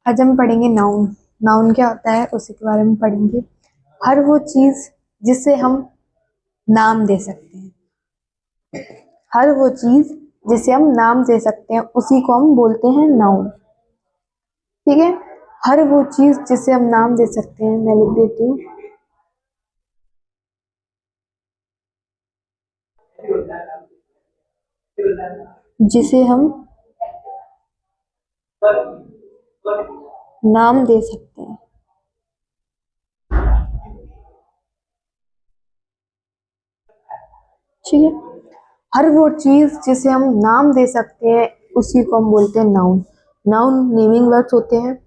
आज हम पढ़ेंगे नाउन। नाउन क्या होता है उसी के बारे में पढ़ेंगे। हर वो चीज जिसे हम नाम दे सकते हैं, हर वो चीज जिसे हम नाम दे सकते हैं उसी को हम बोलते हैं नाउन। ठीक है, हर वो चीज जिसे हम नाम दे सकते हैं, मैं लिख देती हूँ। जिसे हम नाम दे सकते हैं। ठीक है, हर वो चीज जिसे हम नाम दे सकते हैं उसी को हम बोलते हैं नाउन। नाउन नेमिंग वर्ड्स होते हैं।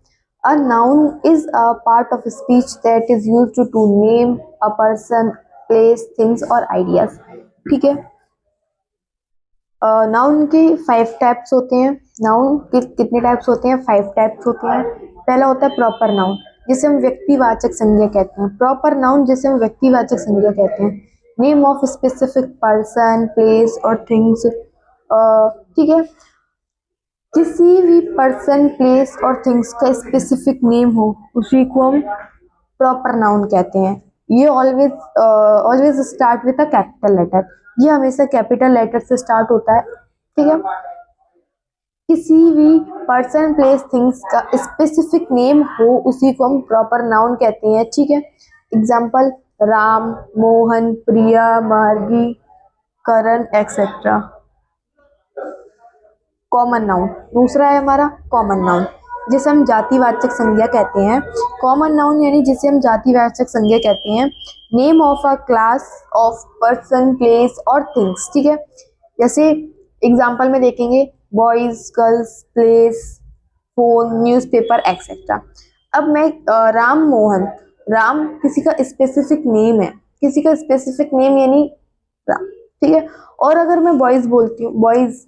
A noun is a part of speech that is used to name a person, place, things और आइडियाज। ठीक है, नाउन के 5 टाइप्स होते हैं। नाउन के कितने टाइप्स होते हैं? 5 टाइप्स होते हैं। पहला होता है प्रॉपर नाउन, जिसे हम व्यक्तिवाचक संज्ञा कहते हैं। प्रॉपर नाउन जिसे हम व्यक्तिवाचक संज्ञा कहते हैं, name of specific person, place और थिंग्स। ठीक है, किसी भी पर्सन, प्लेस और थिंग्स का स्पेसिफिक नेम हो उसी को हम प्रॉपर नाउन कहते हैं। ये always always start with a capital letter. ये हमेशा कैपिटल लेटर से स्टार्ट होता है। ठीक है, किसी भी पर्सन, प्लेस, थिंग्स का स्पेसिफिक नेम हो उसी को हम प्रॉपर नाउन कहते हैं। ठीक है, एग्जाम्पल राम, मोहन, प्रिया, मार्गी, करण एक्सेट्रा। कॉमन नाउन दूसरा है हमारा कॉमन नाउन, जिसे हम जातिवाचक संज्ञा कहते हैं। कॉमन नाउन यानी जिसे हम जातिवाचक संज्ञा कहते हैं, name of a class of person, place और थिंग्स। ठीक है, जैसे एग्जाम्पल में देखेंगे boys, girls, place, phone, newspaper etcetera. अब मैं राम मोहन, राम किसी का स्पेसिफिक नेम है, किसी का स्पेसिफिक नेम यानी राम। ठीक है, और अगर मैं बॉयज बोलती हूँ, बॉयज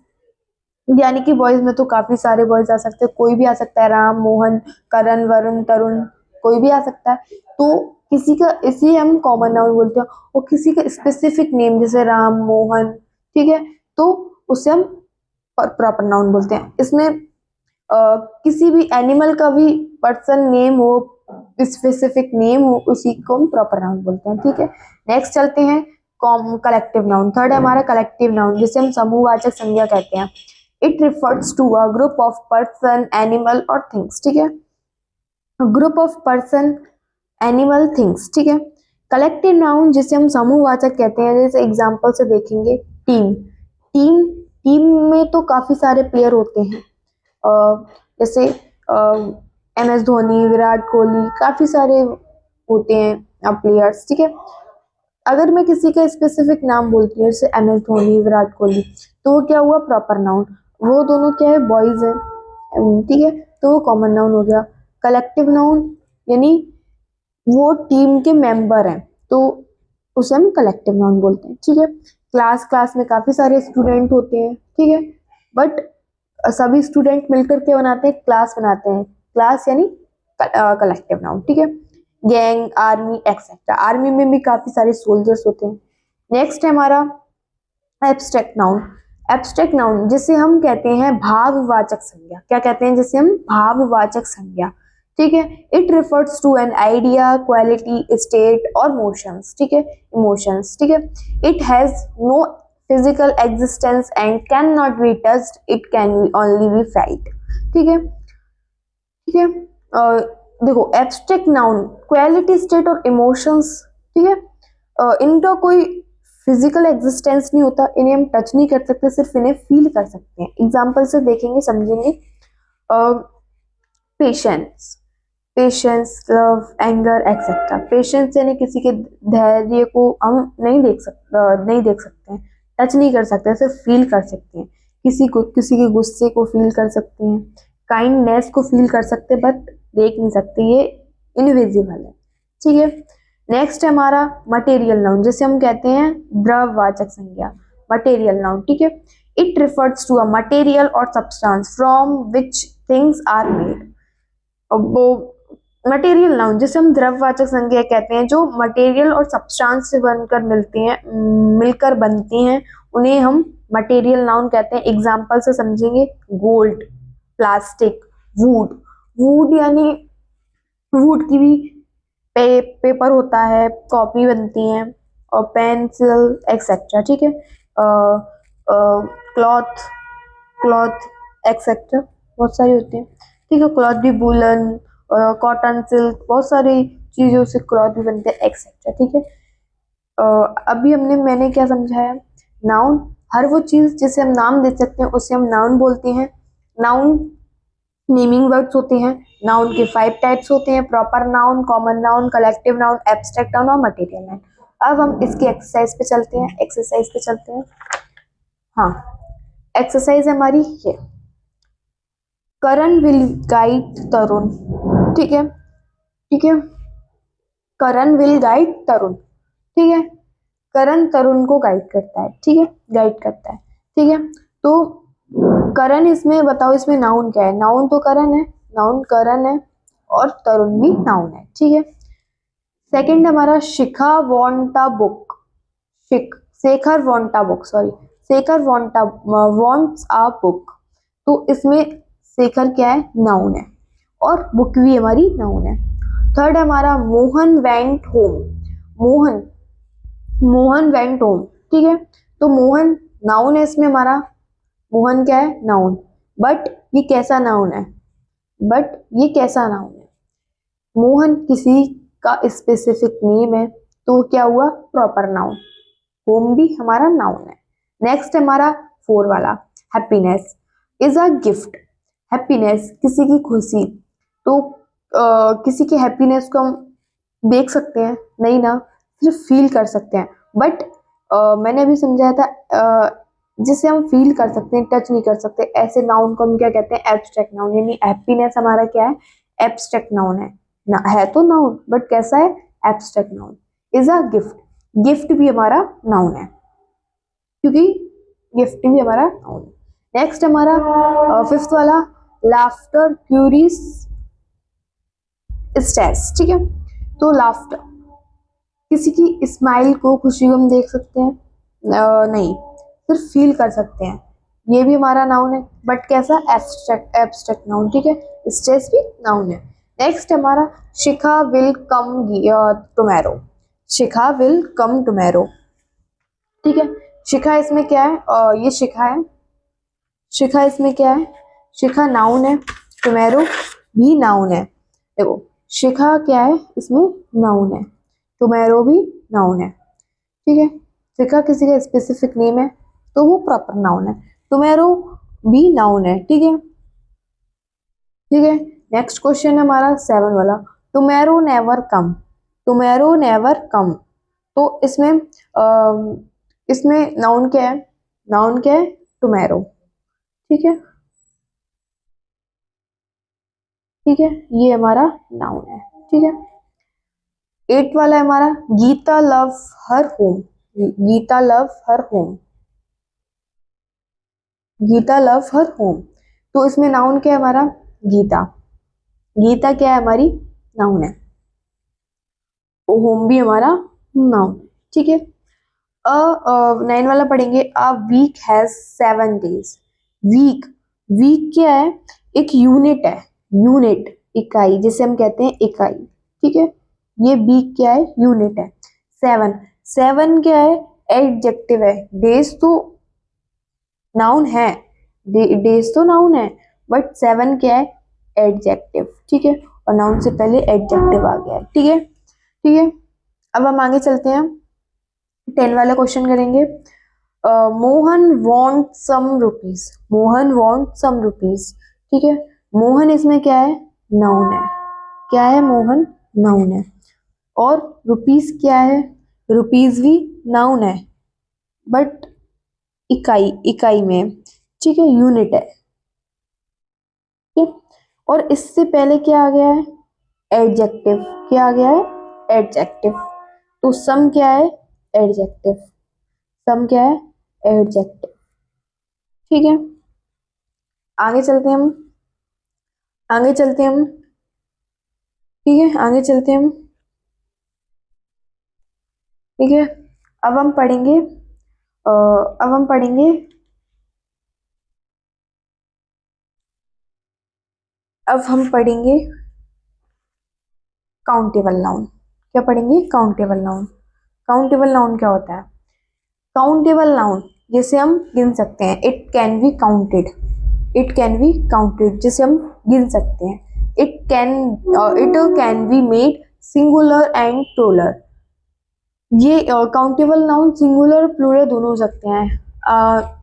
यानी कि बॉयज में तो काफी सारे बॉयज आ सकते हैं, कोई भी आ सकता है, राम, मोहन, करण, वरुण, तरुण, कोई भी आ सकता है। तो किसी का, इसी हम कॉमन नाउन बोलते हैं। और किसी का स्पेसिफिक नेम जैसे राम, मोहन, ठीक है, तो उसे हम प्रॉपर नाउन बोलते हैं। इसमें किसी भी एनिमल का भी पर्सन नेम हो, स्पेसिफिक नेम हो, उसी को हम प्रॉपर नाउन बोलते हैं। ठीक है, नेक्स्ट चलते हैं कलेक्टिव नाउन। थर्ड है हमारा कलेक्टिव नाउन, जिसे हम समूहवाचक संज्ञा कहते हैं। It refers to a group of person, animal और थिंग्स। ठीक है, group of person, animal, things. ठीक है, कलेक्टिव नाउन जिसे हम समूहवाचक कहते हैं, जैसे एग्जांपल से देखेंगे टीम। टीम टीम में तो काफी सारे प्लेयर होते हैं, जैसे एम एस धोनी, विराट कोहली, काफी सारे होते हैं प्लेयर्स। ठीक है, अगर मैं किसी का स्पेसिफिक नाम बोलती हूँ जैसे एम एस धोनी, विराट कोहली, तो वो क्या हुआ? Proper noun. वो दोनों क्या है? बॉयज है। ठीक है, तो वो कॉमन नाउन हो गया। कलेक्टिव नाउन यानी वो टीम के मेंबर हैं, तो उसे हम कलेक्टिव नाउन बोलते हैं। ठीक है, क्लास में काफी सारे स्टूडेंट होते हैं। ठीक है, बट सभी स्टूडेंट मिलकर के बनाते हैं, क्लास बनाते हैं। क्लास यानी कलेक्टिव नाउन। ठीक है, गैंग, आर्मी एक्सेट्रा। आर्मी में भी काफी सारे सोल्जर्स होते हैं। नेक्स्ट है हमारा एब्स्ट्रैक्ट नाउन। एब्स्ट्रैक्ट नाउन जिसे हम कहते हैं भाववाचक संज्ञा। क्या कहते हैं? जिसे हम भाववाचक संज्ञा। ठीक है, it refers to an idea, quality, state और मोशंस। ठीक है, इमोशंस। ठीक है, it has no physical existence and can not be touched, it can be only be felt. ठीक है, ठीक है, देखो एब्स्ट्रैक्ट नाउन क्वालिटी, स्टेट और इमोशंस। ठीक है, इनका कोई फिजिकल एग्जिस्टेंस नहीं होता, इन्हें हम टच नहीं कर सकते, सिर्फ इन्हें फील कर सकते हैं। एग्जाम्पल से देखेंगे, समझेंगे। Patience, patience, love, anger etcetera. Patience यानी किसी के धैर्य को हम नहीं देख सकते हैं, टच नहीं कर सकते, सिर्फ फील कर सकते हैं। किसी के गुस्से को फील कर सकते हैं, काइंडनेस को फील कर सकते हैं, बट देख नहीं सकते, ये इनविजिबल है। ठीक है, नेक्स्ट है हमारा मटेरियल नाउन, जिसे हम कहते हैं द्रववाचक संज्ञा। Material noun. ठीक है, it refers to a material और substance from which things are made. वो मटेरियल नाउन जिसे हम द्रववाचक संज्ञा कहते हैं, जो मटेरियल और सब्सटेंस से बनकर मिलकर बनती हैं, उन्हें हम मटेरियल नाउन कहते हैं। एग्जाम्पल से समझेंगे, गोल्ड, प्लास्टिक, वुड। वुड यानी वुड की भी पेपर होता है, कॉपी बनती है, और पेंसिल एक्सेट्रा, ठीक है। क्लॉथ क्लॉथ एक्सेट्रा बहुत सारी होती है, ठीक है। क्लॉथ भी वुलन, कॉटन, सिल्क, बहुत सारी चीजों से क्लॉथ भी बनते हैं एक्सेट्रा, ठीक है। अभी मैंने क्या समझाया, नाउन हर वो चीज जिसे हम नाम दे सकते हैं उसे हम नाउन बोलते हैं। नाउन नेमिंग वर्ड्स होते हैं। नाउन के 5 टाइप्स होते हैं, proper noun, common noun, collective noun, abstract noun और मटेरियल नाउन। अब हम इसकी एक्सरसाइज पे चलते हैं। हाँ, एक्सरसाइज हमारी ये, करण विल गाइड तरुण, ठीक है, ठीक है। करण विल गाइड तरुण, ठीक है। करण तरुण को गाइड करता है, ठीक है, गाइड करता है, ठीक है। तो करण, इसमें बताओ, इसमें नाउन क्या है? नाउन तो करण है, नाउन करण है, और तरुण भी नाउन है, ठीक है। सेकंड हमारा, Shikha want a book, Shekhar want a book, sorry, Shekhar wants a book. तो इसमें शेखर क्या है? नाउन है, और बुक भी हमारी नाउन है। थर्ड हमारा, Mohan went home, Mohan Mohan went home, ठीक है। तो मोहन नाउन है इसमें हमारा, मोहन क्या है? नाउन। बट ये कैसा नाउन है? मोहन किसी का स्पेसिफिक नेम है, तो क्या हुआ? Proper noun. होम भी हमारा नाउन है। नेक्स्ट हमारा 4 वाला, happiness is a gift. Happiness किसी की खुशी, तो किसी की हैप्पीनेस को हम देख सकते हैं नहीं ना, सिर्फ फील कर सकते हैं। बट मैंने अभी समझाया था, जिसे हम फील कर सकते हैं, टच नहीं कर सकते, ऐसे नाउन को हम क्या कहते हैं? Abstract noun. यानी हैप्पीनेस हमारा क्या है? एब्स्ट्रैक्ट नाउन है ना, है तो नाउन बट कैसा है? Abstract noun. Is a gift, gift भी हमारा नाउन है, क्योंकि गिफ्ट भी हमारा नाउन है। नेक्स्ट हमारा 5th वाला, लाफ्टर क्यूरीज स्ट्रेस, ठीक है। तो लाफ्टर, किसी की स्माइल को, खुशी को हम देख सकते हैं नहीं, सिर्फ फील कर सकते हैं, ये भी हमारा नाउन है, बट कैसा? एब्स्ट्रैक्ट नाउन, ठीक है। स्ट्रेस भी नाउन है। नेक्स्ट हमारा, Shikha will come tomorrow, Shikha will come tomorrow, ठीक है। शिखा इसमें क्या है? ये शिखा है, शिखा इसमें क्या है? शिखा नाउन है, टुमारो भी नाउन है। देखो, शिखा क्या है इसमें? नाउन है, टुमारो भी नाउन है, ठीक है। शिखा किसी का स्पेसिफिक नेम है, तो वो प्रॉपर नाउन है। टुमारो भी नाउन है, ठीक है, ठीक है। नेक्स्ट क्वेश्चन हमारा 7 वाला, tomorrow never come, tomorrow never come. तो इसमें नाउन क्या है? नाउन क्या है? टुमारो, ठीक है, ठीक है, ये हमारा नाउन है, ठीक है। 8 वाला है हमारा, Geeta love her home, Geeta love her home, Geeta love her home. तो इसमें नाउन क्या है हमारा? गीता, गीता क्या है हमारी? नाउन है, होम भी हमारा नाउन, ठीक है। 9 वाला पढ़ेंगे, a week has 7 days. Week, week क्या है? एक यूनिट है, यूनिट, इकाई, जिसे हम कहते हैं इकाई, ठीक है। ये वीक क्या है? यूनिट है। 7, 7 क्या है? एडजेक्टिव है। डेज तो नाउन है, डेज तो नाउन है, बट 7 क्या है? एडजेक्टिव, ठीक है। और नाउन से पहले एडजेक्टिव आ गया है, ठीक है, ठीक है। अब हम आगे चलते हैं, 10 वाला क्वेश्चन करेंगे। Mohan want some rupees, Mohan want some rupees, ठीक है। मोहन इसमें क्या है? नाउन है, क्या है? मोहन नाउन है। और रुपीज क्या है? रुपीज भी नाउन है, बट इकाई, इकाई में, ठीक है, यूनिट है, ठीक है। और इससे पहले क्या आ गया है? एडजेक्टिव, क्या आ गया है? एडजेक्टिव। तो सम क्या है? एडजेक्टिव, सम क्या है? एडजेक्टिव, ठीक है। आगे चलते हैं हम, आगे चलते हैं हम, ठीक है, आगे चलते हैं हम, ठीक है। अब हम पढ़ेंगे, अब हम पढ़ेंगे अब हम पढ़ेंगे काउंटेबल नाउन। क्या पढ़ेंगे? Countable noun. काउंटेबल नाउन क्या होता है? काउंटेबल नाउन जिसे हम गिन सकते हैं, it can be counted, it can be counted, जिसे हम गिन सकते हैं। It can be made singular and plural. ये काउंटेबल नाउन सिंगुलर प्लूरल दोनों हो सकते हैं।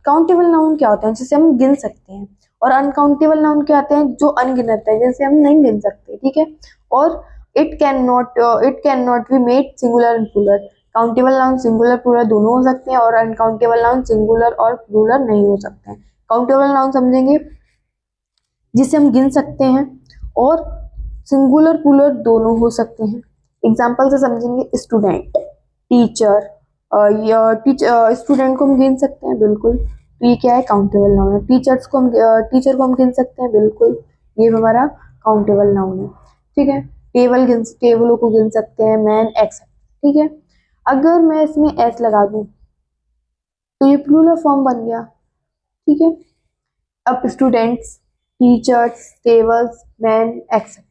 काउंटेबल नाउन क्या होते हैं? जिसे हम गिन सकते हैं, और अनकाउंटेबल नाउन क्या आते हैं? जो अनगिनत है, जैसे हम नहीं गिन सकते, ठीक है। और it can not be made singular and plural. Countable noun singular plural दोनों हो सकते हैं, और अनकाउंटेबल नाउन सिंगुलर और प्लूरल नहीं हो सकते हैं। काउंटेबल नाउन समझेंगे जिसे हम गिन सकते हैं, और सिंगुलर प्लूरल दोनों हो सकते हैं। एग्जाम्पल से समझेंगे, स्टूडेंट, टीचर। स्टूडेंट को हम गिन सकते हैं, बिल्कुल, तो ये क्या है? काउंटेबल नाउन है। टीचर को हम गिन सकते हैं, बिल्कुल, ये हमारा काउंटेबल नाउन है, ठीक है। टेबलों को गिन सकते हैं, मैन, एक्सेप्ट, ठीक है। अगर मैं इसमें एस लगा दूं तो ये प्लूरल फॉर्म बन गया, ठीक है। अब students, teachers, tables, man, except.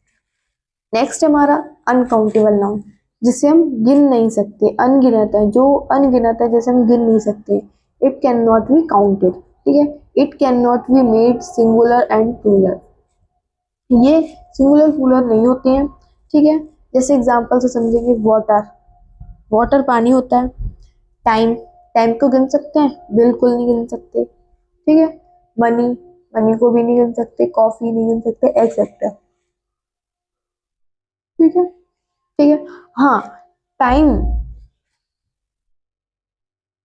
Next हमारा अनकाउंटेबल नाउन, जिसे हम गिन नहीं सकते, अनगिनत है, जो अनगिनत है, जैसे हम गिन नहीं सकते। It can not be counted, ठीक है। It can not be made singular and plural. ये सिंगुलर प्लूरल नहीं होते हैं, ठीक है। जैसे एग्जांपल से समझेंगे, वाटर, वाटर पानी होता है। टाइम, टाइम को गिन सकते हैं, बिल्कुल नहीं गिन सकते, ठीक है। मनी, मनी को भी नहीं गिन सकते, कॉफी नहीं गिन सकते, एक्सेट्रा, ठीक है, ठीक है। हाँ, टाइम,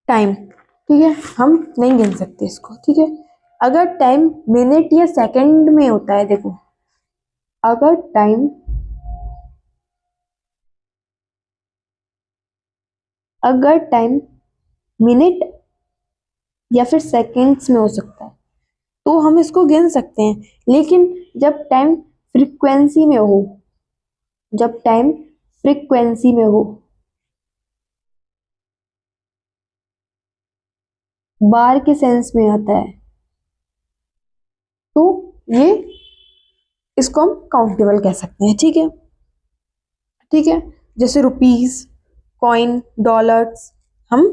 टाइम, ठीक है, हम नहीं गिन सकते इसको, ठीक है। अगर टाइम मिनट या सेकंड में होता है, देखो, अगर टाइम, अगर टाइम मिनट या फिर सेकंड्स में हो सकता है तो हम इसको गिन सकते हैं। लेकिन जब टाइम फ्रीक्वेंसी में हो, जब टाइम फ्रीक्वेंसी में हो, बार के सेंस में आता है, तो ये, इसको हम काउंटेबल कह सकते हैं, ठीक है, ठीक है। जैसे रुपीस, कॉइन, डॉलर्स, हम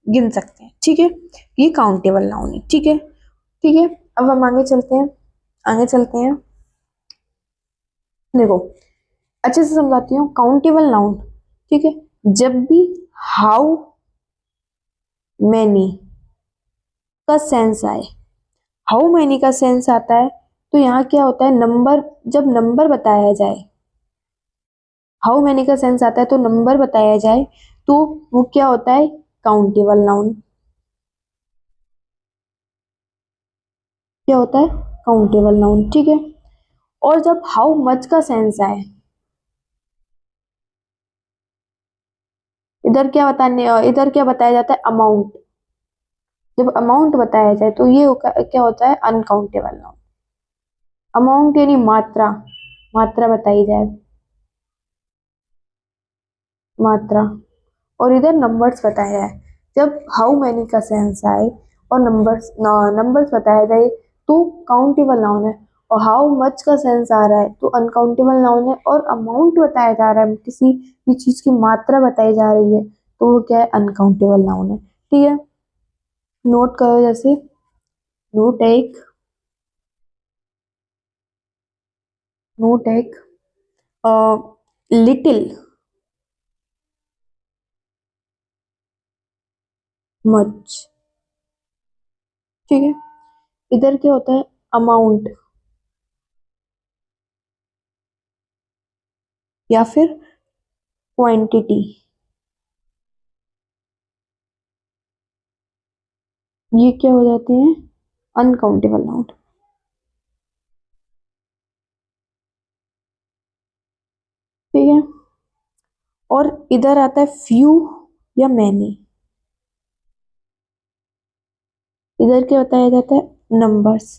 गिन सकते हैं, ठीक है। ये काउंटेबल नाउन है, ठीक है, ठीक है। अब हम आगे चलते हैं, आगे चलते हैं। देखो, अच्छे से समझाती हूँ। काउंटेबल नाउन, ठीक है, जब भी हाउ मैनी का सेंस आए, हाउ मैनी का सेंस आता है, तो यहाँ क्या होता है? नंबर, जब नंबर बताया जाए, हाउ मैनी का सेंस आता है तो नंबर बताया जाए, तो वो क्या होता है? Countable noun. क्या होता है? काउंटेबल नाउन, ठीक है। और जब हाउ मच का सेंस आए, इधर क्या बताया जाता है? अमाउंट। जब अमाउंट बताया जाए तो ये क्या होता है? Uncountable noun. अमाउंट यानी मात्रा, मात्रा बताई जाए, मात्रा। और इधर नंबर्स बताया जाए। जब हाउ मैनी का सेंस आए और नंबर्स बताया जाए तो काउंटेबल नाउन है। और हाउ मच का सेंस आ रहा है तो अनकाउंटेबल नाउन है। और अमाउंट बताया जा रहा है, किसी भी चीज की मात्रा बताई जा रही है, तो वो क्या है? अनकाउंटेबल नाउन है, ठीक है। नोट करो, जैसे नोट एक, नोट एक, लिटिल, मच, ठीक है। इधर क्या होता है? अमाउंट या फिर क्वांटिटी, ये क्या हो जाते हैं? अनकाउंटेबल नाउन, ठीक है। और इधर आता है फ्यू या मैनी, इधर क्या बताया जाता है? नंबर्स,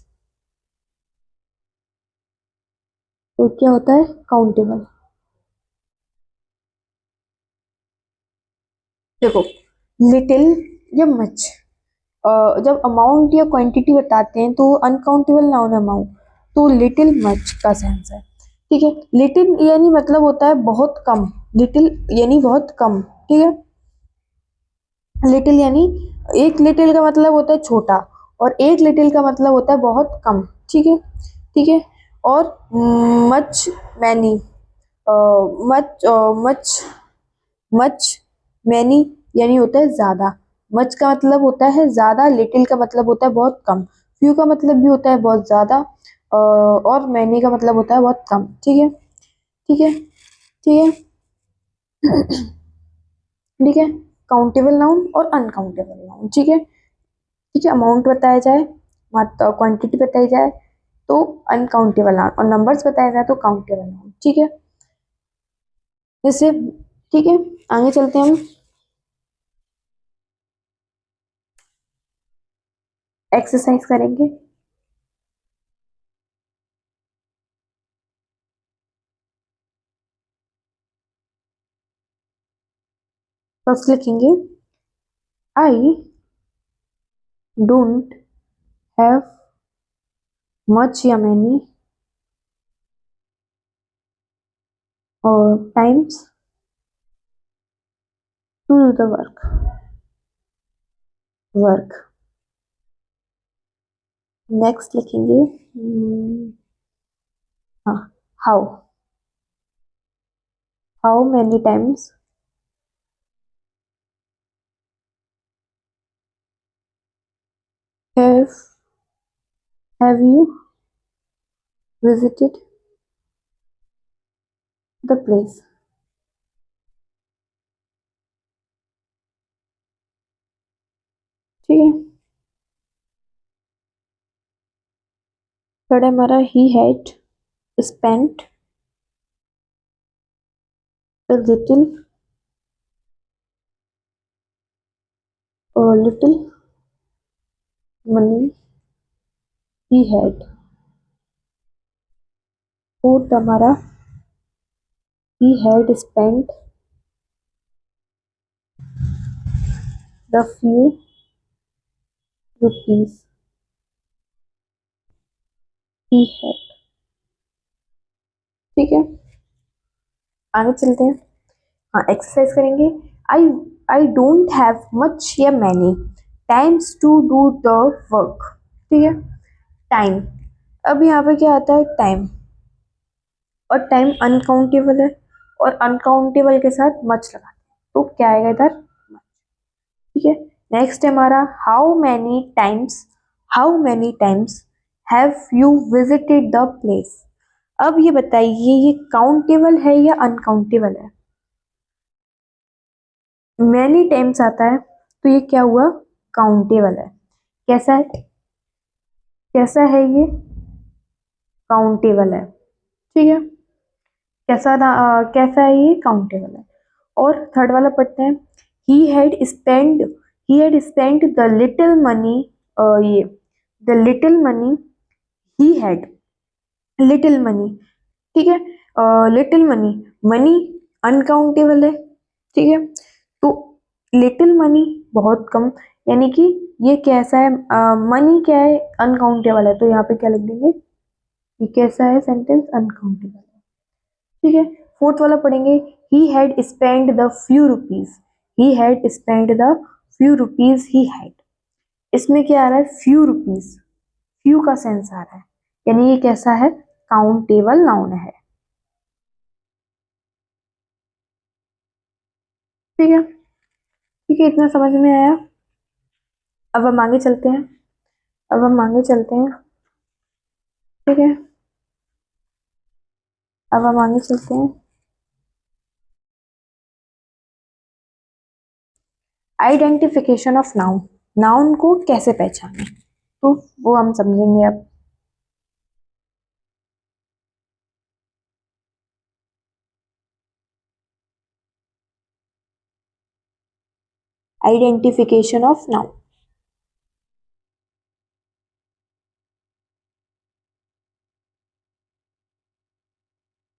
तो क्या होता है? काउंटेबल। देखो, लिटिल या मच, जब अमाउंट या क्वांटिटी बताते हैं तो अनकाउंटेबल नाउन है अमाउंट। तो लिटिल मच का सेंस है। ठीक है, लिटिल यानी मतलब होता है बहुत कम, लिटिल यानी बहुत कम। ठीक है, लिटिल यानी एक लिटिल का मतलब होता है छोटा, और एक लिटिल का मतलब होता है बहुत कम। ठीक है, ठीक है। और much, many, much much much many यानी होता है ज्यादा। मच का मतलब होता है ज्यादा, लिटिल का मतलब होता है बहुत कम, फ्यू का मतलब भी होता है बहुत ज्यादा, और मैनी का मतलब होता है बहुत कम। ठीक है, ठीक है, ठीक है, ठीक है। काउंटेबल नाउन और अनकाउंटेबल नाउन। ठीक है, ठीक है। अमाउंट बताया जाए, मात्रा क्वांटिटी बताई जाए तो अनकाउंटेबल नाउन, और नंबर्स बताया जाए तो काउंटेबल नाउन। ठीक है, जैसे, ठीक है, आगे चलते हैं हम, एक्सरसाइज करेंगे। फर्स्ट लिखेंगे, आई डोंट हैव मच या मैनी और times to do the work. Next लिखेंगे, हाँ, how how many times have have you visited the place. ठीक है, थर्ड हमारा, he had spent a little money he had। Fourth हमारा, he had spent the few rupees he had। ठीक है, आगे चलते हैं। हाँ, एक्सरसाइज करेंगे। I I don't have much या many times to do the work. ठीक है, टाइम, अब यहाँ पे क्या आता है, टाइम, और टाइम अनकाउंटेबल है, और अनकाउंटेबल के साथ मच लगा, तो क्या आएगा इधर, ठीक है। नेक्स्ट है हमारा, how many times have you visited the place. अब ये बताइए, ये काउंटेबल है या अनकाउंटेबल है। मैनी टाइम्स आता है तो ये क्या हुआ, काउंटेबल है। कैसा है, कैसा है ये, काउंटेबल है। ठीक है, कैसा है ये, काउंटेबल है। और थर्ड वाला पढ़ते हैं, he had spend he had spend the little money, ये the little money he had, little money. ठीक है, लिटिल मनी, मनी अनकाउंटेबल है। ठीक है, तो लिटिल मनी बहुत कम, यानी कि ये कैसा है, मनी क्या है, अनकाउंटेबल है, तो यहाँ पे क्या लिख देंगे, ये कैसा है सेंटेंस, अनकाउंटेबल है। ठीक है, फोर्थ वाला पढ़ेंगे, ही had spend the few rupees, he had spend the few rupees he had. इसमें क्या आ रहा है, फ्यू रुपीज, फ्यू का सेंस आ रहा है, यानी ये कैसा है, काउंटेबल नाउन है। ठीक है, ठीक है, इतना समझ में आया। अब हम आगे चलते हैं, अब हम आगे चलते हैं। ठीक है, अब हम आगे चलते हैं। आइडेंटिफिकेशन ऑफ नाउन, नाउन को कैसे पहचाने, तो वो हम समझेंगे अब। Identification of noun.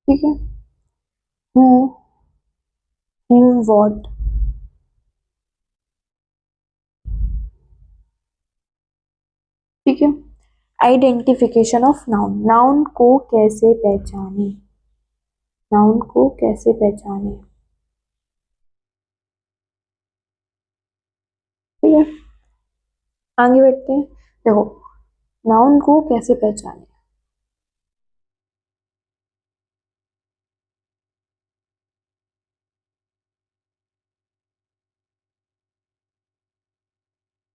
ठीक है, हु, व्हाट। ठीक है, आइडेंटिफिकेशन ऑफ नाउन, नाउन को कैसे पहचाने, नाउन को कैसे पहचाने। ठीक है, आगे बढ़ते हैं। देखो, नाउन को कैसे पहचाने।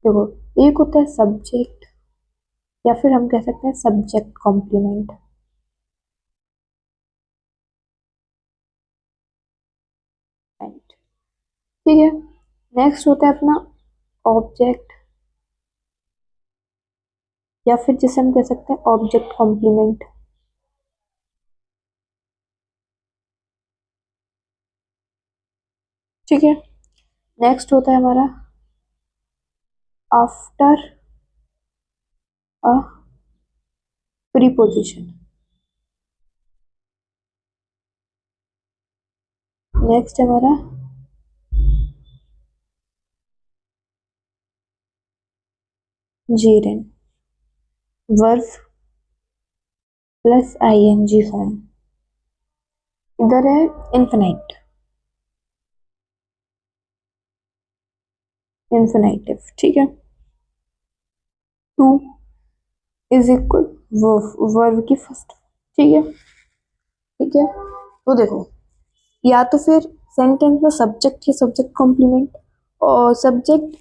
देखो, एक होता है सब्जेक्ट, या फिर हम कह सकते हैं सब्जेक्ट कॉम्प्लीमेंट। ठीक है, नेक्स्ट होता है अपना ऑब्जेक्ट, या फिर जिसे हम कह सकते हैं ऑब्जेक्ट कॉम्प्लीमेंट। ठीक है, नेक्स्ट होता है हमारा आफ्टर अ प्रीपोजिशन। नेक्स्ट है हमारा gerund, verb plus ING form. इधर है इन्फिनाइट, इन्फिनाइटिव। ठीक है, टू इज इक्वल वर्ब की फर्स्ट। ठीक है, ठीक है, तो देखो, या तो फिर सेंटेंस में सब्जेक्ट या सब्जेक्ट कॉम्प्लीमेंट, और सब्जेक्ट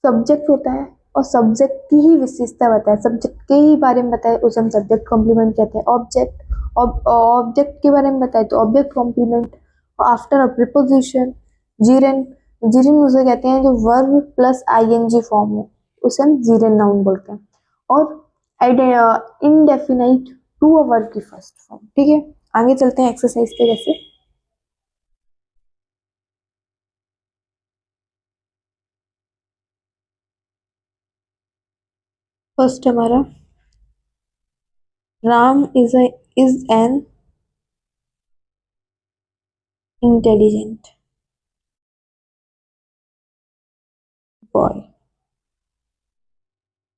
सब्जेक्ट होता है और सब्जेक्ट की ही विशेषता बताए, सब्जेक्ट के ही बारे में बताए, उसे हम सब्जेक्ट कॉम्प्लीमेंट कहते हैं। ऑब्जेक्ट ऑब्जेक्ट के बारे में बताए तो object complement. After a preposition, gerund, gerund उसे कहते हैं जो वर्ब प्लस आईएनजी फॉर्म हो, उसे हम जीरेन नाउन बोलते हैं। और इनडेफिनाइट टू अ वर्ब की फर्स्ट फॉर्म। ठीक है, आगे चलते हैं एक्सरसाइज पे। जैसे फर्स्ट हमारा Ram is an intelligent boy.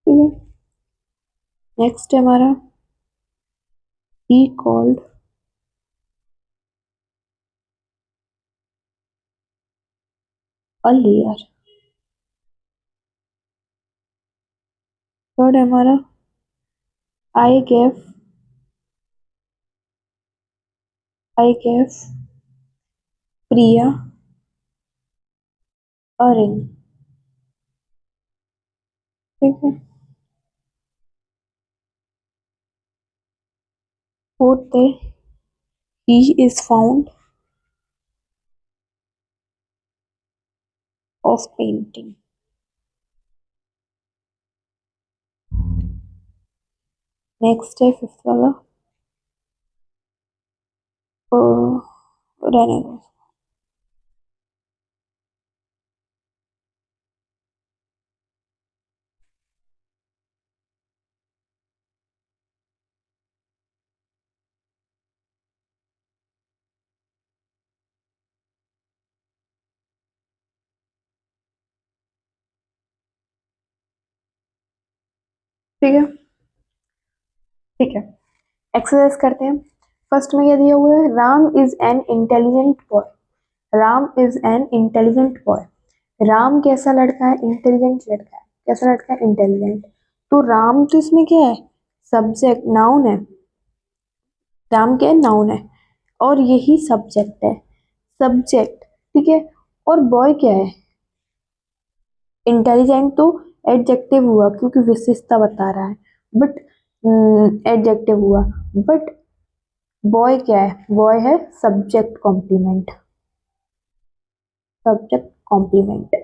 ठीक है, नेक्स्ट है हमारा he called a liar। Third है हमारा I gave Priya a ring। ठीक है, फोर्थ है he is fond of painting। Next है फिफ्थ वाला रहने दो। ठीक है, ठीक है, एक्सरसाइज करते हैं। फर्स्ट में क्या दिया हुआ है, Ram is an intelligent boy. Ram is an intelligent boy, Ram कैसा लड़का है, इंटेलिजेंट लड़का है। कैसा लड़का है, इंटेलिजेंट। तो राम तो इसमें क्या है, सब्जेक्ट नाउन है, राम क्या है, नाउन है, और यही सब्जेक्ट है, सब्जेक्ट। ठीक है, और बॉय क्या है, इंटेलिजेंट तो एडजेक्टिव हुआ क्योंकि विशेषता बता रहा है, बट एडजेक्टिव हुआ, बट बॉय क्या है, बॉय है सब्जेक्ट कॉम्प्लीमेंट, सब्जेक्ट कॉम्प्लीमेंट।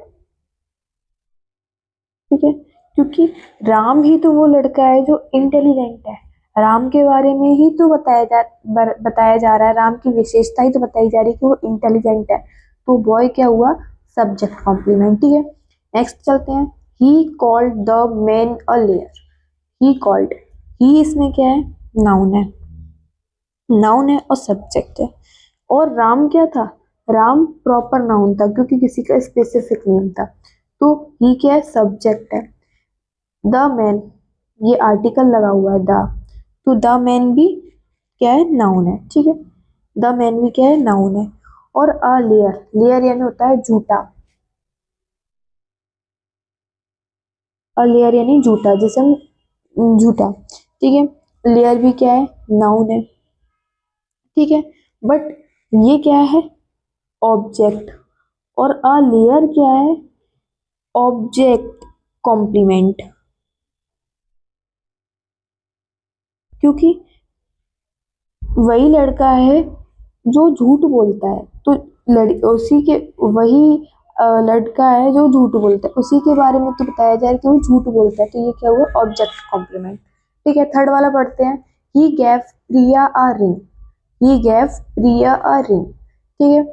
ठीक है, क्योंकि राम ही तो वो लड़का है जो इंटेलिजेंट है, राम के बारे में ही तो बताया जा रहा है, राम की विशेषता ही तो बताई जा रही है कि वो इंटेलिजेंट है, तो बॉय क्या हुआ, सब्जेक्ट कॉम्प्लीमेंट। ठीक है, नेक्स्ट चलते हैं। He called the man a layer. He called, he इसमें क्या है, नाउन है, नाउन है और सब्जेक्ट है। और राम क्या था, राम प्रॉपर नाउन था क्योंकि किसी का स्पेसिफिक नेम था, तो ही क्या है, सब्जेक्ट है। द मैन, ये आर्टिकल लगा हुआ है द, तो द मैन भी क्या है, नाउन है, ठीक है। द मैन भी क्या है, नाउन है। और अ लेयर, लेयर यानी होता है जूता, अ लेयर यानी जूता, जैसे हम जूता, ठीक है। लेयर भी क्या है, नाउन है, ठीक है। बट ये क्या है, ऑब्जेक्ट, और अ लेयर क्या है, ऑब्जेक्ट कॉम्प्लीमेंट, क्योंकि वही लड़का है जो झूठ बोलता है, तो उसी के वही लड़का है जो झूठ बोलता है, उसी के बारे में तो बताया जा रहा है कि वो झूठ बोलता है, तो ये क्या हुआ, ऑब्जेक्ट कॉम्प्लीमेंट, ठीक है। थर्ड वाला पढ़ते हैं, he gave Priya a ring, he gave Priya a ring, ठीक है,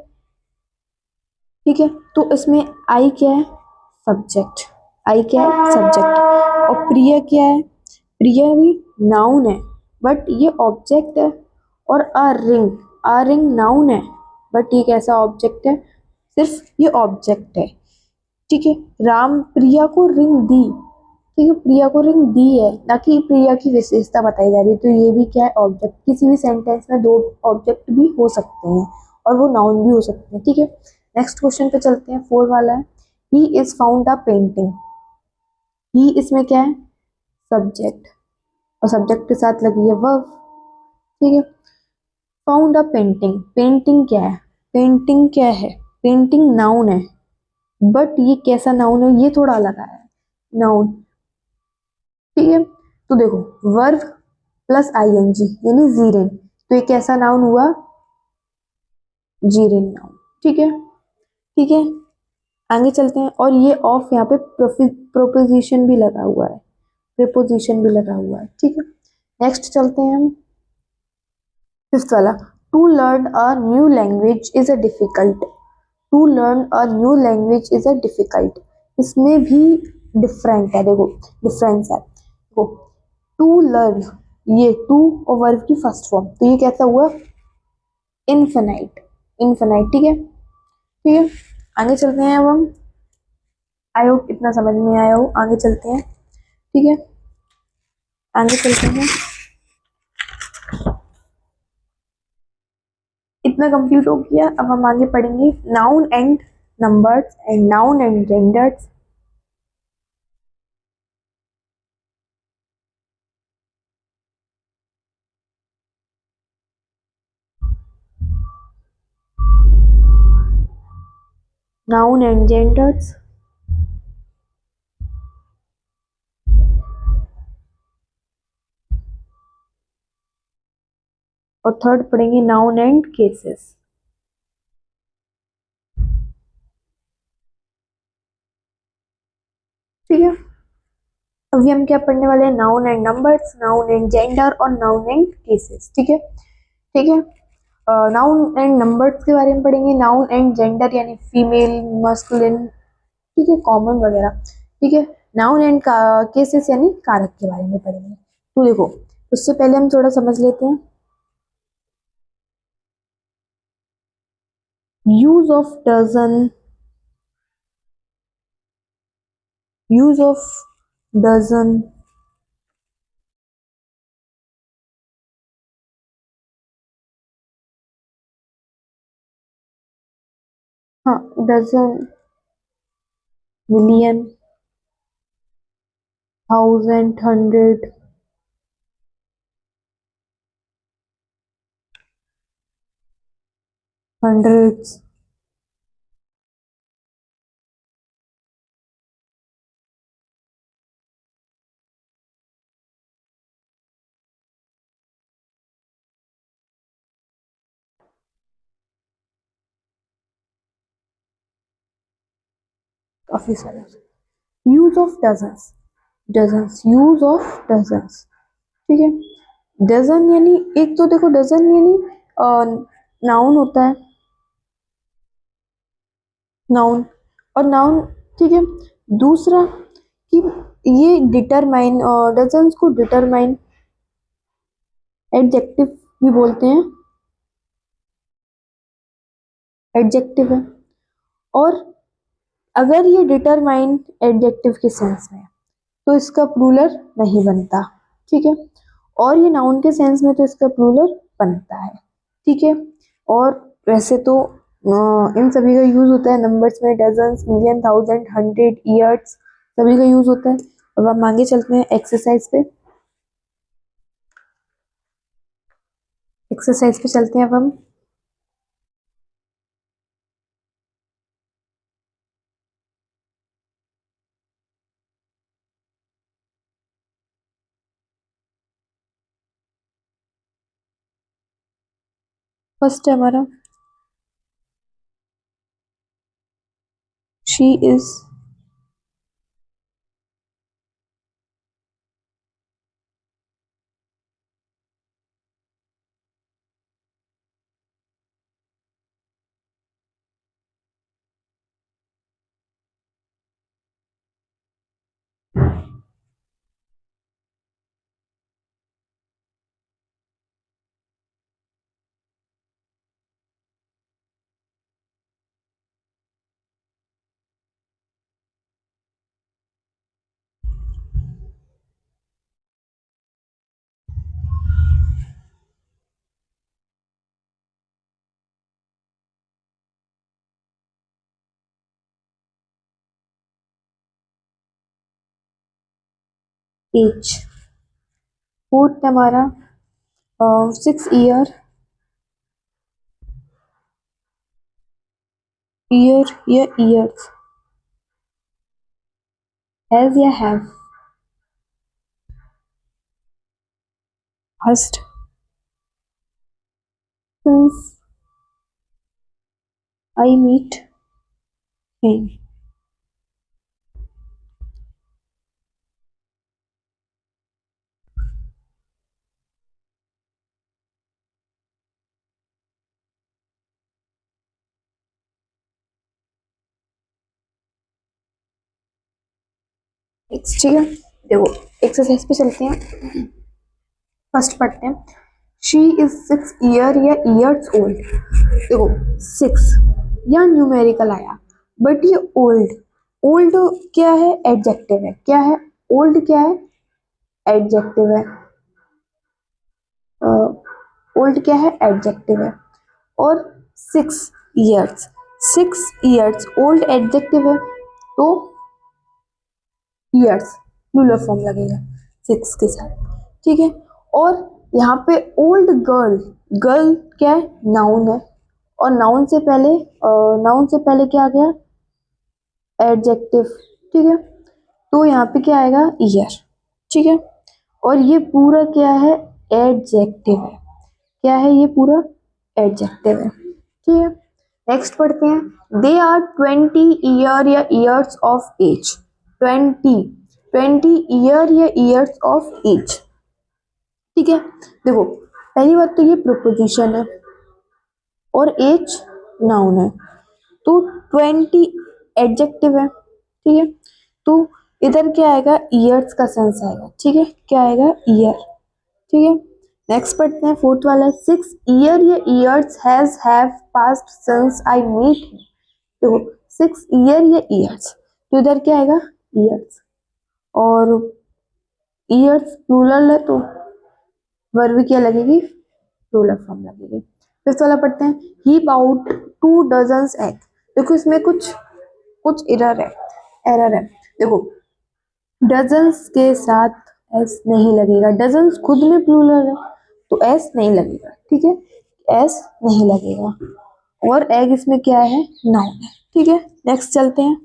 ठीक है। तो इसमें आई क्या है, सब्जेक्ट, आई क्या है, सब्जेक्ट, और प्रिया क्या है, प्रिया भी नाउन है, बट ये ऑब्जेक्ट है। और अ रिंग नाउन है, बट ये कैसा ऑब्जेक्ट है, सिर्फ ये ऑब्जेक्ट है, ठीक है। राम प्रिया को रिंग दी, ठीक है, प्रिया को रिंग दी है, ना कि प्रिया की विशेषता बताई जा रही है, तो ये भी क्या है, ऑब्जेक्ट। किसी भी सेंटेंस में दो ऑब्जेक्ट भी हो सकते हैं और वो नाउन भी हो सकते हैं, ठीक है। नेक्स्ट क्वेश्चन पे चलते हैं, फोर वाला है, he is found a painting, he इसमें क्या है, सब्जेक्ट, और सब्जेक्ट के साथ लगी है वर्ब, ठीक है। फाउंड अ पेंटिंग, पेंटिंग क्या है, पेंटिंग क्या है, पेंटिंग नाउन है, बट ये कैसा नाउन है, ये थोड़ा अलग आया है, नाउन, ठीक है। तो देखो, वर्ब प्लस आईएनजी यानी जीरेन, तो ये कैसा नाउन हुआ, जीरेन नाउन, ठीक है, ठीक है। आगे चलते हैं, और ये ऑफ यहाँ पे प्रोपोजिशन भी लगा हुआ है, प्रीपोजिशन भी लगा हुआ है, ठीक है। नेक्स्ट चलते हैं हम, फिफ्थ वाला, to learn a new language is a difficult, to learn a new language is a difficult, इसमें भी डिफरेंट है, देखो डिफरेंस है, देखो टू लर्न, ये टू और वर्ब की फर्स्ट फॉर्म, तो ये कैसा हुआ, इनफिनाइट, इनफिनाइट, ठीक है, ठीक है। आगे चलते हैं, अब हम, आई होप इतना समझ में आया हो, आगे चलते हैं, ठीक है, आगे चलते हैं, इतना कंप्लीट हो गया। अब हम आगे पढ़ेंगे noun and numbers and noun and genders, noun and genders, और थर्ड पढ़ेंगे नाउन एंड केसेस, ठीक है। अभी हम क्या पढ़ने वाले हैं, noun and numbers, noun and gender और नाउन एंड केसेस, ठीक है, ठीक है। नाउन एंड नंबर्स के बारे में पढ़ेंगे, नाउन एंड जेंडर यानी फीमेल, मस्कुलिन, ठीक है, कॉमन वगैरह, ठीक है। नाउन एंड केसेस यानी कारक के बारे में पढ़ेंगे। तो देखो, उससे पहले हम थोड़ा समझ लेते हैं, use of dozen, use of dozen, हाँ, dozen, million, thousand, hundred, hundreds, काफी सारे, use of dozens, dozens, use of dozens, ठीक है। डजन यानी, एक तो देखो डजन यानी नाउन होता है, नाउन, और नाउन, ठीक है। दूसरा कि ये डिटरमाइन, डजन्स को डिटरमाइन एडजेक्टिव भी बोलते हैं, एडजेक्टिव है। और अगर ये डिटरमाइन एडजेक्टिव के सेंस में है, तो इसका प्लूरल नहीं बनता, ठीक है। और ये नाउन के सेंस में तो इसका प्लूरल बनता है, ठीक है। और वैसे तो इन सभी का यूज होता है नंबर्स में, dozens, million, thousand, hundred, years, सभी का यूज होता है। अब हम आगे चलते हैं एक्सरसाइज पे। एक्सरसाइज पे चलते हैं अब हम। फर्स्ट है हमारा शी इज एज। फोर्थ है हमारा 6 ईयर, ईयर या ईयर्स, हैज या have. First since I meet him. Next, ठीक है, देखो एक्सरसाइज पे चलते हैं। फर्स्ट पढ़ते हैं, शी इज 6 ईयर या ईयर्स ओल्ड। देखो 6 या न्यूमेरिकल आया, बट ये ओल्ड, ओल्ड क्या है, एडजेक्टिव है, क्या है ओल्ड, क्या है एडजेक्टिव है, ओल्ड क्या है एडजेक्टिव है। और 6 ईयर्स, 6 ईयर्स ओल्ड एडजेक्टिव है, तो ईयर्स प्लूरल फॉर्म लगेगा 6 के साथ, ठीक है। और यहाँ पे ओल्ड गर्ल, गर्ल क्या है नाउन है, और नाउन से पहले क्या आ गया एडजेक्टिव, ठीक है। तो यहाँ पे क्या आएगा ईयर, ठीक है। और ये पूरा क्या है एडजेक्टिव है, क्या है ये पूरा एडजेक्टिव है, ठीक है। नेक्स्ट पढ़ते हैं, दे आर 20 ईयर या ईयर्स ऑफ एज। 20 ईयर या ईयर्स ऑफ एज, ठीक है। देखो पहली बात तो ये प्रोपोजिशन है और एज नाउन है, तो 20 एडजेक्टिव है, ठीक है। तो इधर क्या आएगा ईयर्स का सेंस आएगा, ठीक है, क्या आएगा ईयर, ठीक है। नेक्स्ट पढ़ते हैं फोर्थ वाला, 6 ईयर या years has have past since I meet him. देखो 6 ईयर या ईयर्स, तो इधर क्या आएगा ईयर्स, और ईयर्स प्लूरल है तो वर्ब क्या लगेगी प्लूरल फॉर्म लगेगी। फिफ्थ वाला पढ़ते हैं, ही बाउट 2 डजन्स एग। देखो इसमें कुछ कुछ एरर है। देखो डजन्स के साथ एस नहीं लगेगा, डजन्स खुद में प्लूरल है तो एस नहीं लगेगा, ठीक है, एस नहीं लगेगा। और एग इसमें क्या है नाउन है, ठीक है। नेक्स्ट चलते हैं,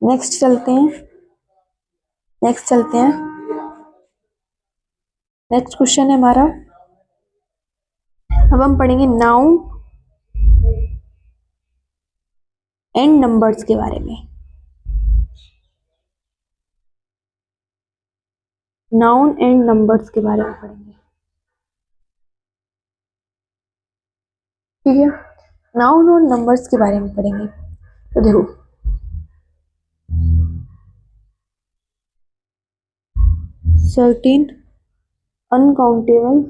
नेक्स्ट चलते हैं, नेक्स्ट चलते हैं। नेक्स्ट क्वेश्चन है हमारा, अब हम पढ़ेंगे नाउन एंड नंबर्स के बारे में। नाउन एंड नंबर्स के बारे में पढ़ेंगे, ठीक है। नाउन और नंबर्स के बारे में पढ़ेंगे, तो देखो 13 uncountable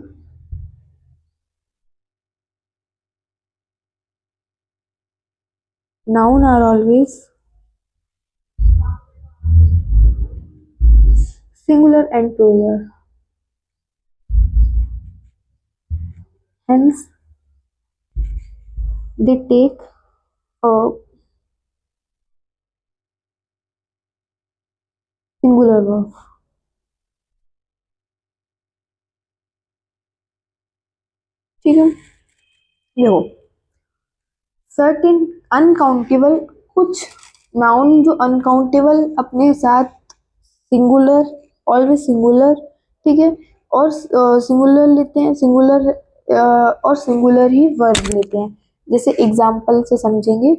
noun are always singular and plural. Hence they take a singular verb. ठीक है, देखो सर्टेन अनकाउंटेबल, कुछ नाउन जो अनकाउंटेबल अपने साथ सिंगुलर, ऑलवेज सिंगुलर, ठीक है, और सिंगुलर लेते हैं, सिंगुलर और सिंगुलर ही वर्ब लेते हैं। जैसे एग्जाम्पल से समझेंगे,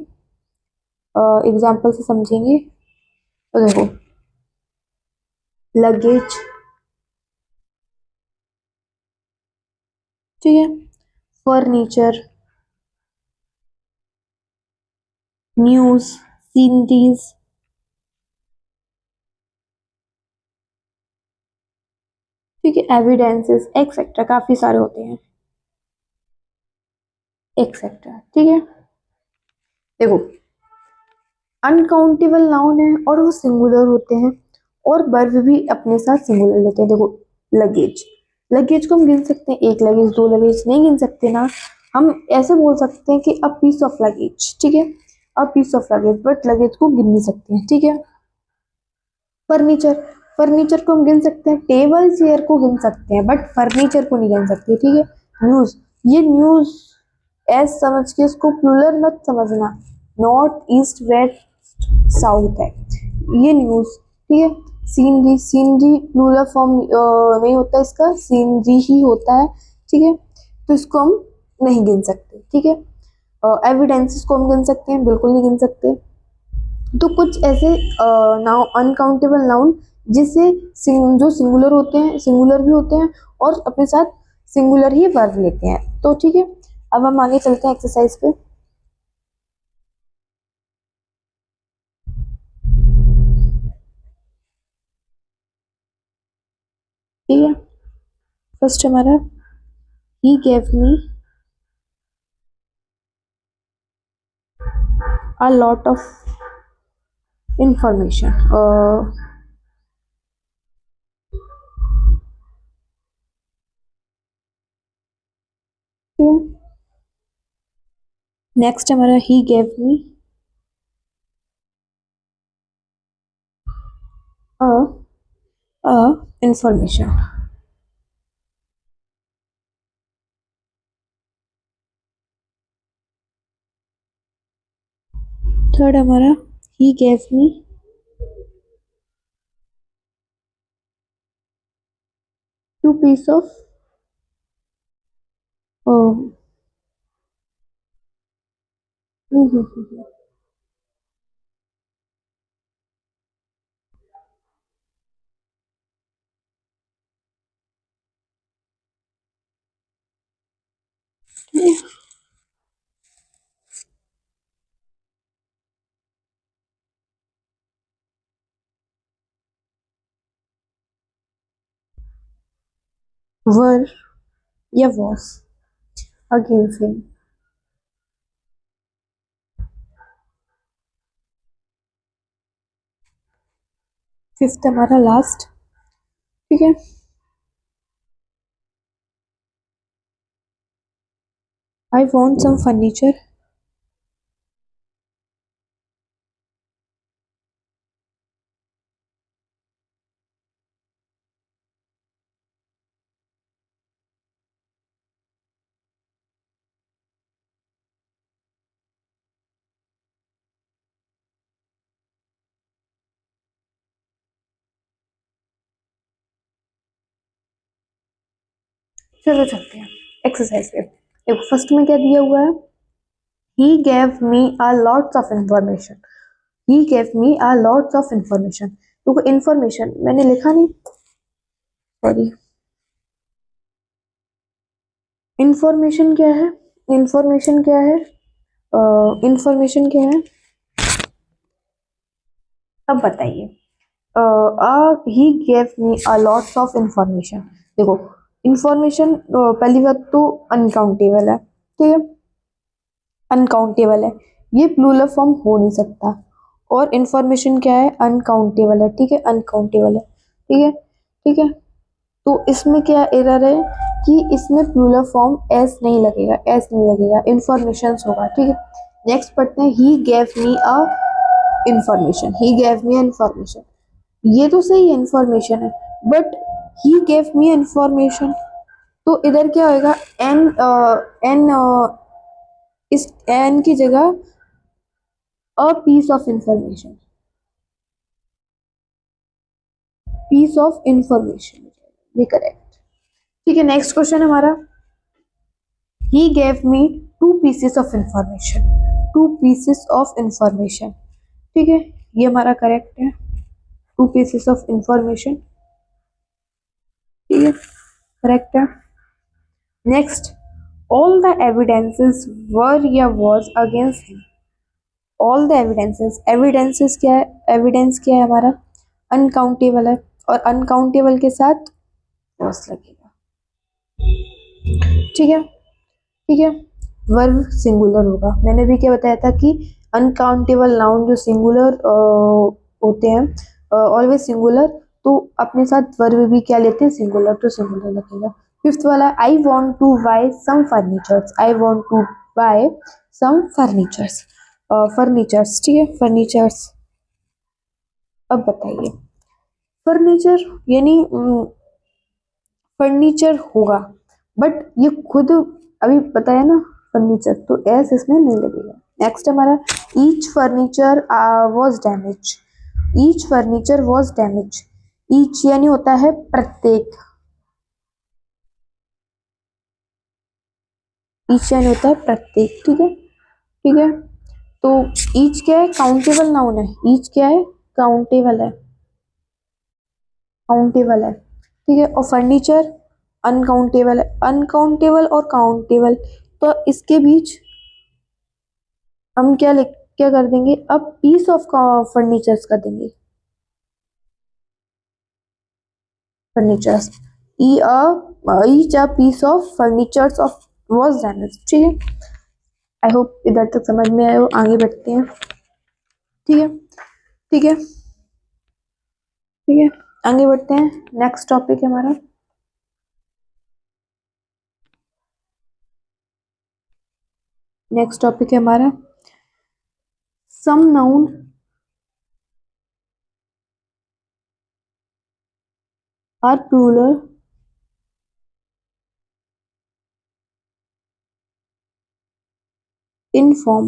तो देखो लगेज, ठीक है, फर्नीचर, न्यूज, सीनरीज, ठीक है, एविडेंसेस एक्सेट्रा, काफी सारे होते हैं एक्सेट्रा। ठीक है, देखो अनकाउंटेबल नाउन है और वो सिंगुलर होते हैं और वर्ब भी अपने साथ सिंगुलर लेते हैं। देखो लगेज, लगेज को हम गिन सकते हैं, एक लगेज, दो लगेज नहीं गिन सकते ना। हम ऐसे बोल सकते हैं कि अ पीस ऑफ लगेज, ठीक है, a piece of luggage, but luggage को गिन नहीं सकते हैं। ठीक है, फर्नीचर, फर्नीचर को हम गिन सकते हैं, टेबल चेयर को गिन सकते हैं, बट फर्नीचर को नहीं गिन सकते। ठीक है, न्यूज, ये न्यूज एस समझ के इसको प्लूरल मत समझना, नॉर्थ ईस्ट वेस्ट साउथ है ये न्यूज। ठीक है, सीनरी, सीनरी प्लूरल फॉर्म नहीं होता इसका, सीनरी ही होता है। ठीक है, तो इसको हम नहीं गिन सकते। ठीक है, एविडेंसेस को हम गिन सकते हैं, बिल्कुल नहीं गिन सकते। तो कुछ ऐसे नाउन, अनकाउंटेबल नाउन जिसे जो सिंगुलर होते हैं, सिंगुलर भी होते हैं और अपने साथ सिंगुलर ही वर्ब लेते हैं। तो ठीक है, अब हम आगे चलते हैं एक्सरसाइज पे। ठीक है, फर्स्ट हमारा he gave me a lot of information. Next हमारा he gave me a information. Third हमारा he gave me two piece of were या वॉस अगेंस्ट हिम। फिफ्थ हमारा लास्ट। ठीक है, आई वॉन्ट सम फर्नीचर। चलो चलते हैं एक्सरसाइज पे। देखो फर्स्ट में क्या दिया हुआ है, he gave me a lots of information, he gave me a lots of information। देखो इंफॉर्मेशन मैंने लिखा नहीं, सॉरी, इंफॉर्मेशन क्या है, इंफॉर्मेशन क्या है, इंफॉर्मेशन क्या है, अब बताइए। ही gave me a lots of information. देखो इंफॉर्मेशन पहली बात तो अनकाउंटेबल है, ठीक है, अनकाउंटेबल है, ये प्लूरल फॉर्म हो नहीं सकता। और इंफॉर्मेशन क्या है, अनकाउंटेबल है, ठीक है, अनकाउंटेबल है। ठीक है, ठीक है, तो इसमें क्या एरर है कि इसमें प्लूरल फॉर्म एस नहीं लगेगा, एस नहीं लगेगा, इंफॉर्मेशन होगा। ठीक है, नेक्स्ट पढ़ते हैं, ही gave me a information, he gave me information. ये तो सही है, इंफॉर्मेशन है, but he gave me information, तो इधर क्या होएगा, एन एन इस एन की जगह a piece of information, piece of information, ये करेक्ट। ठीक है, नेक्स्ट क्वेश्चन हमारा, he gave me two pieces of information, two pieces of information। ठीक है, ये हमारा करेक्ट है, two pieces of information। ठीक है, करेक्ट है। Next, all the evidences were या was against him, all the evidences, evidences क्या है, evidence क्या है हमारा, अनकाउंटेबल है, और अनकाउंटेबल के साथ was लगेगा। ठीक है, ठीक है, वर्ब सिंगुलर होगा। मैंने भी क्या बताया था कि अनकाउंटेबल नाउन जो सिंगुलर होते हैं, ऑलवेज सिंगुलर, तो अपने साथ वर्ब भी क्या लेते हैं, सिंगुलर, तो सिंगुलर लगेगा। फिफ्थ वाला, I want to buy some furnitures, I want to buy some furnitures, furnitures. ठीक है, फर्नीचर्स। अब बताइए, फर्नीचर यानी फर्नीचर होगा, बट ये खुद अभी बताया ना फर्नीचर, तो एस इसमें नहीं लगेगा। नेक्स्ट हमारा, each furniture was damage, each furniture was damage, each यानी होता है प्रत्येक, ईच यानी होता है प्रत्येक। ठीक है, ठीक है, तो ईच क्या है, काउंटेबल नाउन है, ईच क्या है, काउंटेबल है, काउंटेबल है। ठीक है, और फर्नीचर अनकाउंटेबल है, अनकाउंटेबल और काउंटेबल, तो इसके बीच हम क्या कर देंगे, अब पीस ऑफ फर्नीचर्स कर देंगे, furnitures, each a piece of furnitures of was damage. ठीक है, आई होप इधर तक समझ में आए हो, आगे बढ़ते हैं। ठीक है, ठीक है, ठीक है, आगे बढ़ते हैं। नेक्स्ट टॉपिक है हमारा, नेक्स्ट टॉपिक है हमारा, some noun are plural in form,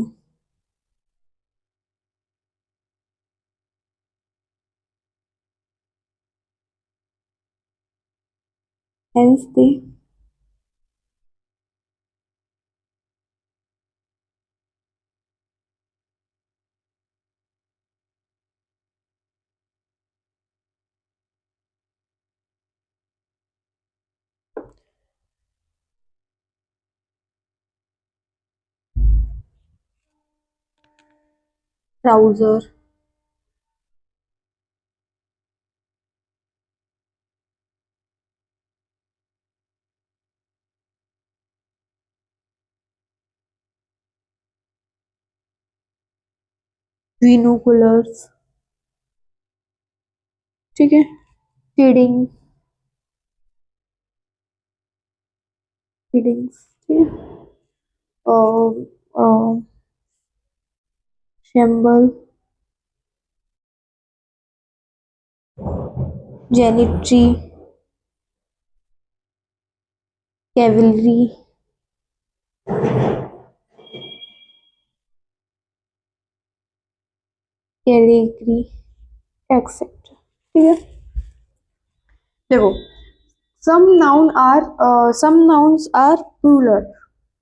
hence they trouser, binoculars। ठीक है, feeding, feedings। ठीक है, शैम्बल, जेनिट्री, कैवलरी, कैरेगरी, एक्सेट्रा। ठीक है, देखो, सम नाउन्स आर प्लूरल,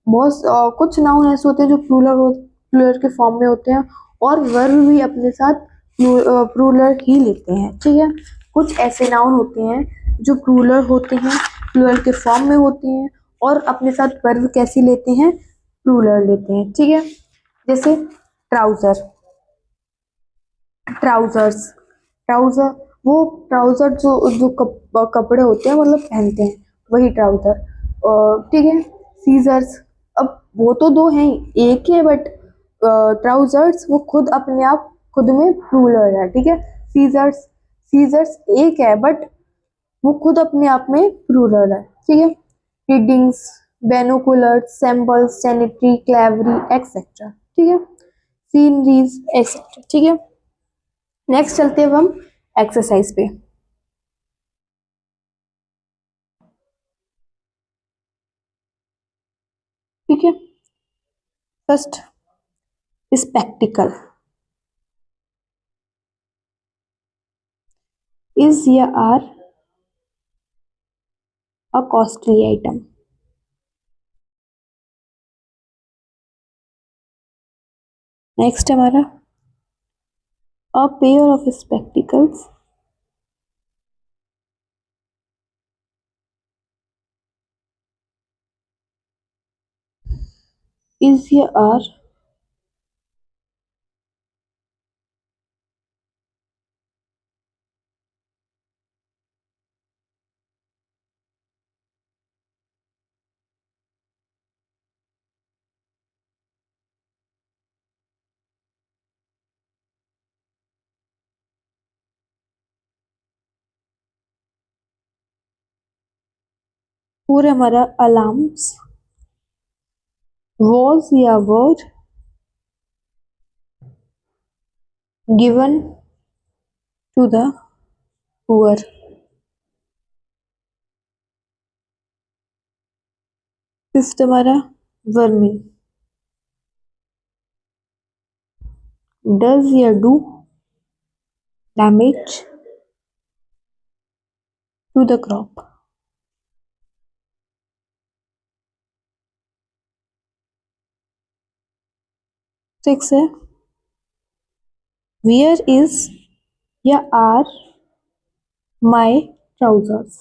बहुत कुछ नाउन ऐसे होते हैं जो प्लूरल के फॉर्म में होते हैं, और वर्ब भी अपने साथ प्लूरल ही लेते हैं। ठीक है, कुछ ऐसे नाउन होते हैं जो प्लूरल होते हैं, प्लूरल के फॉर्म में होते हैं, और अपने साथ वर्ब कैसी लेते हैं, प्लूरल लेते हैं। ठीक है, जैसे ट्राउजर, ट्राउजर्स, ट्राउजर, वो ट्राउजर जो कपड़े होते हैं, मतलब पहनते हैं, वही ट्राउजर। ठीक है, सीजर्स, अब वो तो दो हैं, एक है, बट ट्राउजर्स वो खुद अपने आप खुद में प्लूरल है। ठीक है, सीजर्स, सीजर्स एक है, बट वो खुद अपने आप में प्लूरल है, ठीक है। रीडिंग्स, बेनोकुलर्स, सैम्पल्स, सैनिटरी, क्लेवरी, एक्सेट्रा, ठीक है। सीनरीज, एक्सेट्रा, ठीक है। नेक्स्ट चलते हैं अब हम एक्सरसाइज पे। ठीक है, फर्स्ट स्पेक्टिकल इज या are a costly item. Next हमारा a pair of spectacles is या आर और हमारा अलार्म्स was या were given to the poor। Fifth हमारा वर्मिंग does या do damage to the crop। Six है वेयर इज या आर माई ट्राउजर्स।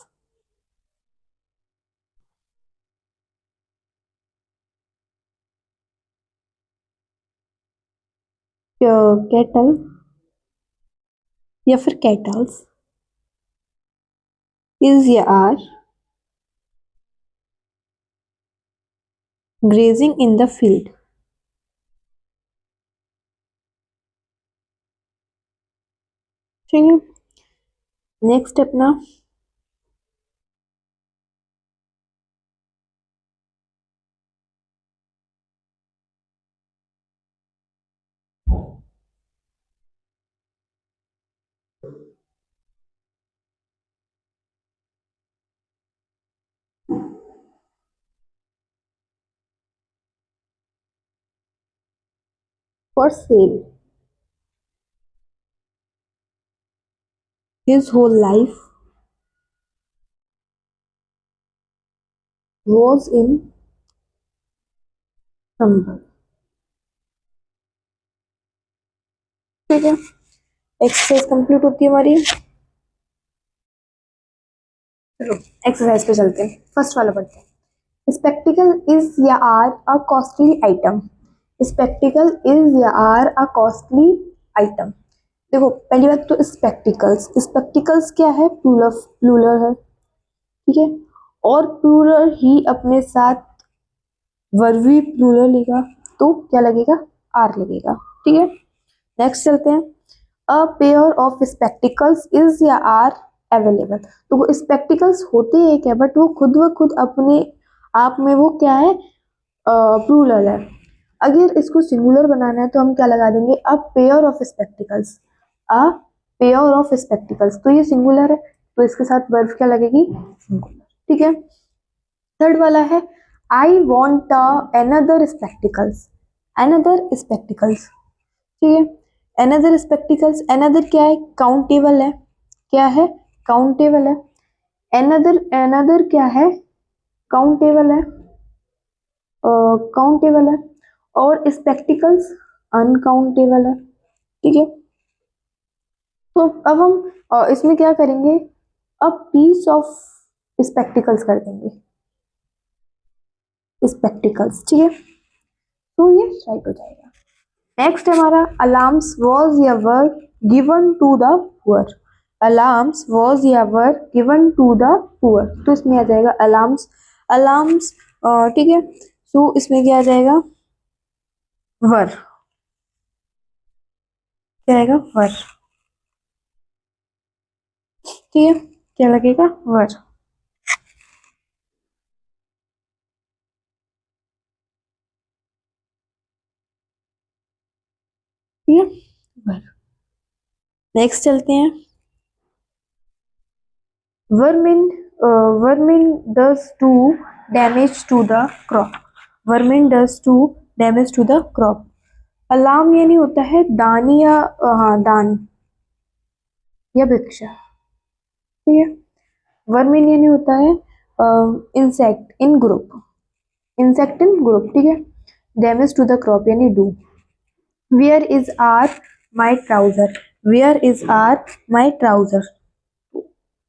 कैटल या फिर कैटल्स इज या are grazing in the field. ठीक है, नेक्स्ट अपना for sale his whole life was in slumber। ठीक है, एक्सरसाइज कंप्लीट होती है हमारी। चलो एक्सरसाइज पे चलते हैं, फर्स्ट वाला पढ़ते हैं। स्पेक्टिकल इज या are a costly item. Spectacle is या आर अ कॉस्टली आइटम। देखो पहली बात तो स्पेक्टिकल्स, स्पेक्टिकल्स क्या है, प्लूरल, प्लूरल है, ठीक है। और प्लूरल ही अपने साथ वर्वी प्लूरल लेगा तो क्या लगेगा, आर लगेगा, ठीक है। नेक्स्ट चलते हैं, अ पेयर ऑफ स्पेक्टिकल्स इज या आर अवेलेबल। तो वो स्पेक्टिकल्स होते हैं क्या, बट वो खुद व खुद अपने आप में वो क्या है, प्लूरल है। अगर इसको सिंगुलर बनाना है तो हम क्या लगा देंगे, अ pair of spectacles, a pair of spectacles, तो ये सिंगुलर है तो इसके साथ वर्ब क्या लगेगी, सिंगुलर, ठीक है। थर्ड वाला है I want another spectacles, another spectacles, ठीक है। अनदर स्पेक्टिकल्स, अनदर क्या है, काउंटेबल है, क्या है, काउंटेबल है। अनदर, अनदर क्या है, काउंटेबल है, काउंटेबल है। और स्पेक्टिकल्स अनकाउंटेबल है, ठीक है। तो अब हम इसमें क्या करेंगे, अब पीस ऑफ स्पेक्टिकल्स कर देंगे, स्पेक्टिकल्स, ठीक है। तो ये राइट हो जाएगा। नेक्स्ट हमारा अलार्म्स वॉज या were given to the poor. Alarms was या were given to the poor, तो इसमें आ जाएगा अलार्म्स, अलार्म्स, ठीक है। तो इसमें क्या आ जाएगा, वर, क्या आएगा, वर, ठीक है। क्या लगेगा? वर। ठीक है, वर। नेक्स्ट चलते हैं। Vermin, vermin does to damage to the crop. Vermin does to damage to the crop. Alarm यानी होता है दान या हाँ दान या भिक्षा। ठीक है। वर्मिन यानी होता है insect in group, insect in group. ठीक है। डैमेज टू द क्रॉप यानी do. Where is are my trouser. Where is are my trouser,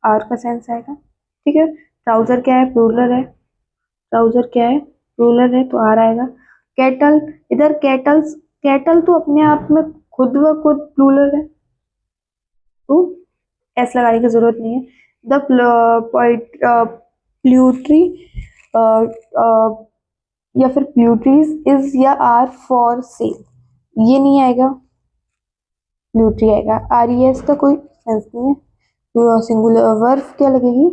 are का सेंस आएगा। ठीक है। ट्राउजर क्या है? प्लूरल है। ट्राउजर क्या है? प्लूरल है तो आर आएगा। कैटल, इधर कैटल्स, कैटल तो अपने आप में खुद व खुद प्लूरल है तो एस लगाने की जरूरत नहीं है। द प्ल्यूट्री या फिर प्ल्यूट्रीज इज या आर फॉर सेल, ये नहीं आएगा, प्ल्यूट्री आएगा। आर ई एस का कोई सेंस नहीं है। तो सिंगुलर वर्ब क्या लगेगी?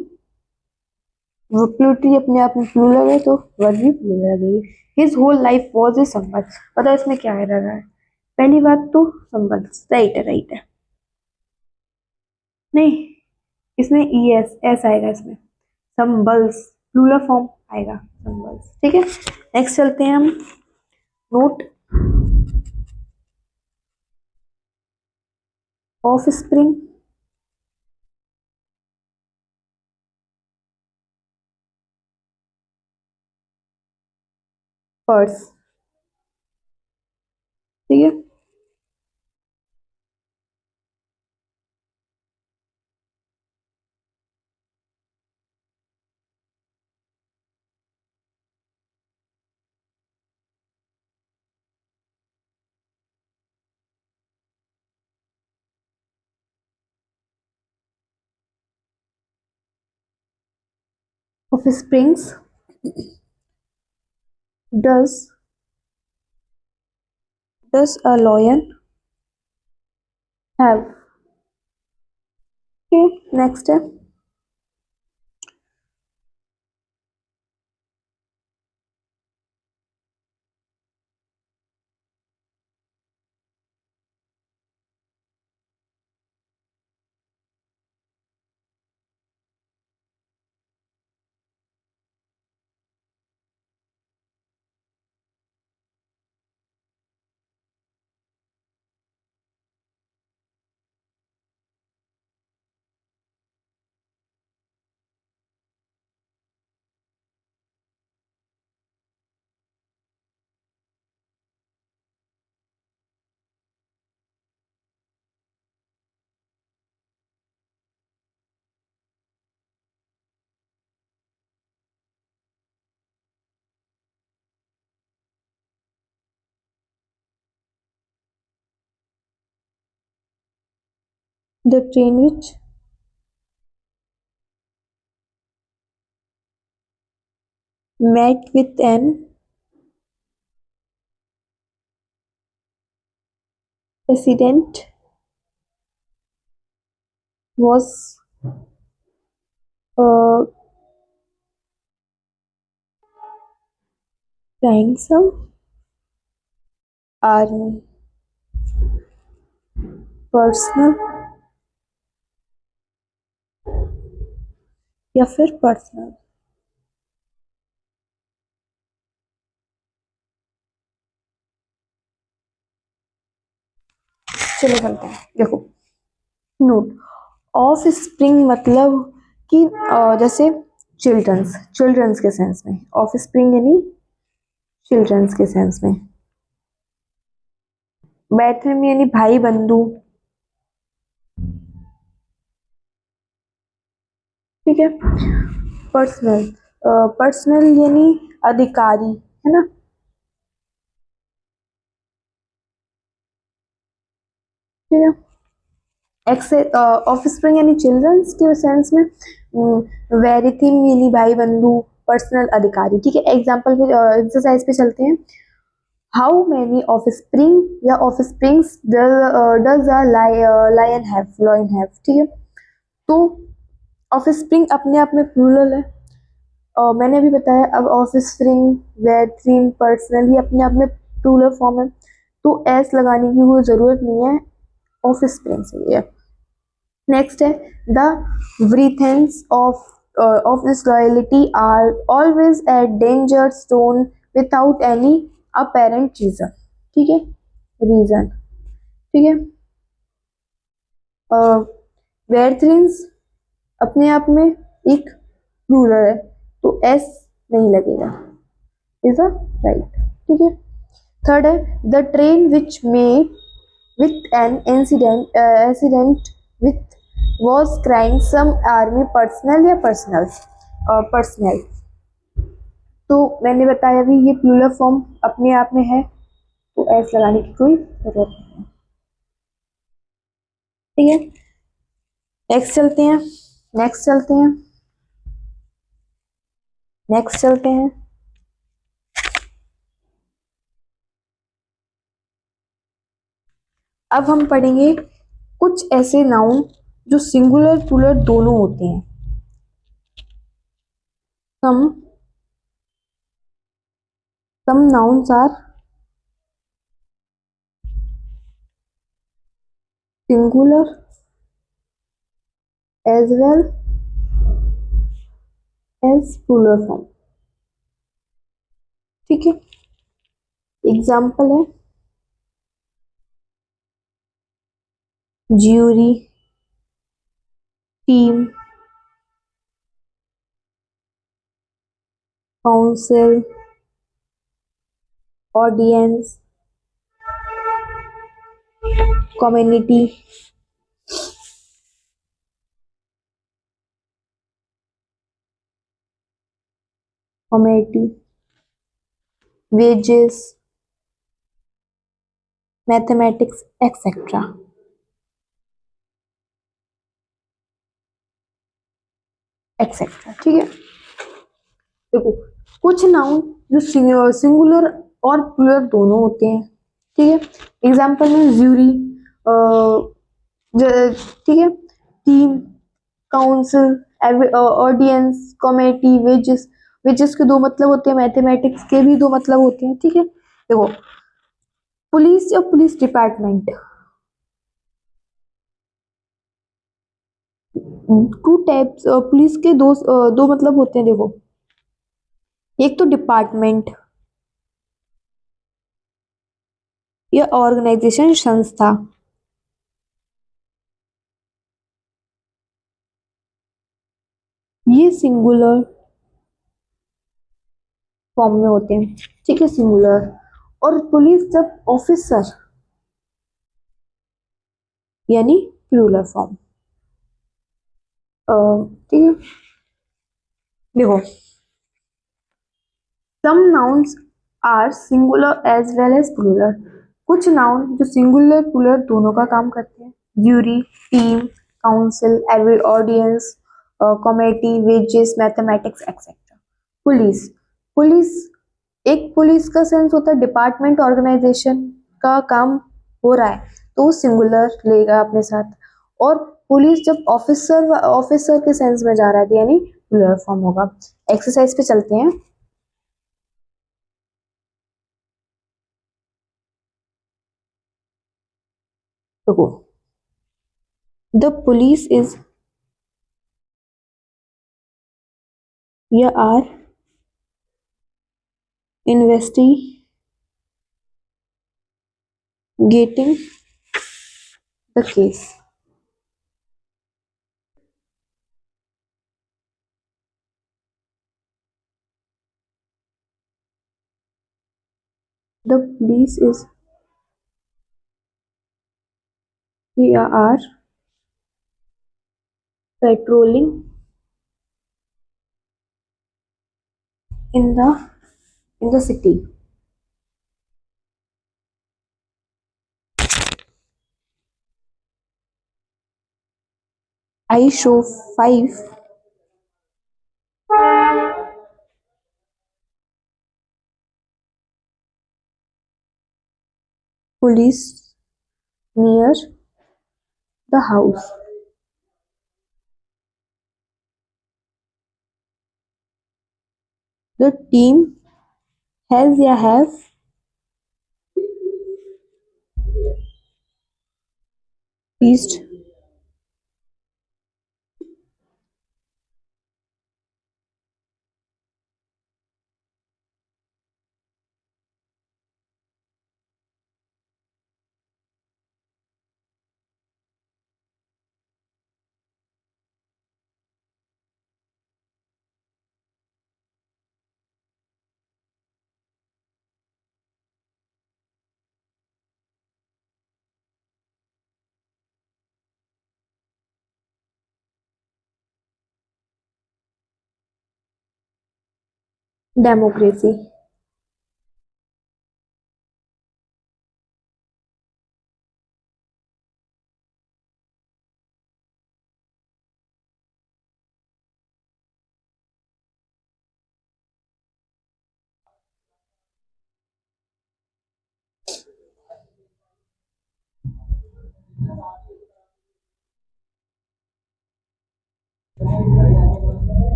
वो प्ल्यूट्री अपने आप में प्लूरल है तो वर्ब भी प्लूरल लगेगी। His whole life was a symbol. पता इसमें क्या है रहा है? पहली बात तो संबल, राइट है, राइट है। नहीं, इसमें ई एस एस आएगा इसमें, संबल्स प्लूरल फॉर्म आएगा संबल्स। ठीक है। नेक्स्ट चलते हैं हम। Note, of spring, purse. ठीक है। Of springs does, does a lion have. ठीक, नेक्स्ट है। The train which met with an accident was uh, ransom army personal या फिर पर्सनल। चलो चलते हैं। देखो, नोट, ऑफ स्प्रिंग मतलब कि जैसे चिल्ड्रंस, चिल्ड्रंस के सेंस में ऑफ स्प्रिंग यानी चिल्ड्रंस के सेंस में। बैथम यानी भाई बंधु। ठीक है। पर्सनल, पर्सनल यानी अधिकारी, है ना। ठीक है। ऑफ स्प्रिंग यानी चिल्ड्रंस के सेंस में। वेरिथिम यानी भाई बंधु, पर्सनल अधिकारी। ठीक है। एग्जाम्पल पे, एक्सरसाइज पे चलते हैं। हाउ मैनी ऑफ स्प्रिंग या offsprings does a lion have, lion have. ठीक है। तो ऑफ स्प्रिंग अपने आप में प्लूरल है, और मैंने अभी बताया अब ऑफ स्प्रिंग, वेट्रीन, पर्सनल, ये अपने आप में प्लूरल फॉर्म है, तो एस लगाने की कोई ज़रूरत नहीं है, ऑफ स्प्रिंग से है। नेक्स्ट है the wreathes of this loyalty are always at danger stone without any apparent reason, ठीक है, रीजन, ठीक है। वेट्रिन्स अपने आप में एक प्लूरल है, तो एस नहीं लगेगा, इज अ राइट, ठीक है। थर्ड है द ट्रेन विच में with an incident with was crying some army personnel या पर्सनल, पर्सनल, तो मैंने बताया अभी ये प्लूरल फॉर्म अपने आप में है, तो एस लगाने की कोई जरूरत नहीं है, ठीक है। नेक्स्ट चलते हैं, नेक्स्ट चलते हैं, नेक्स्ट चलते हैं। अब हम पढ़ेंगे कुछ ऐसे नाउन जो सिंगुलर प्लूरल दोनों होते हैं। Some nouns are singular as well as plural form, ठीक है। एग्जाम्पल है jury, team, council, audience, community, committee, wages, mathematics etcetera, etcetera, ठीक है। देखो कुछ नाउन जो सिंगुलर और प्लूरल दोनों होते हैं, ठीक है। एग्जाम्पल में ज्यूरी, ठीक है, team, council, audience, committee, wages, wages के दो मतलब होते हैं, मैथमेटिक्स के भी दो मतलब होते हैं, ठीक है। देखो पुलिस या police department, two types, police के दो मतलब होते हैं, देखो एक तो डिपार्टमेंट या ऑर्गेनाइजेशन, संस्था, ये सिंगुलर फॉर्म में होते हैं, ठीक है, सिंगुलर। और पुलिस जब ऑफिसर यानी प्लूरल फॉर्म, ठीक है। देखो some nouns are singular as well as plural, कुछ नाउन जो सिंगुलर प्लूरल दोनों का काम करते हैं, jury, team, council, every audience, committee, wages, mathematics etcetera. Police, police एक पुलिस का सेंस होता है डिपार्टमेंट, ऑर्गेनाइजेशन का काम हो रहा है, तो सिंगुलर लेगा अपने साथ। और पुलिस जब ऑफिसर ऑफिसर के सेंस में जा रहा है यानी प्लूरल फॉर्म होगा। एक्सरसाइज पे चलते हैं। देखो द पुलिस इज या are investigating the case, the police is या are patrolling in the in the city। I show 5 police near the house। The team has या have reached democracy.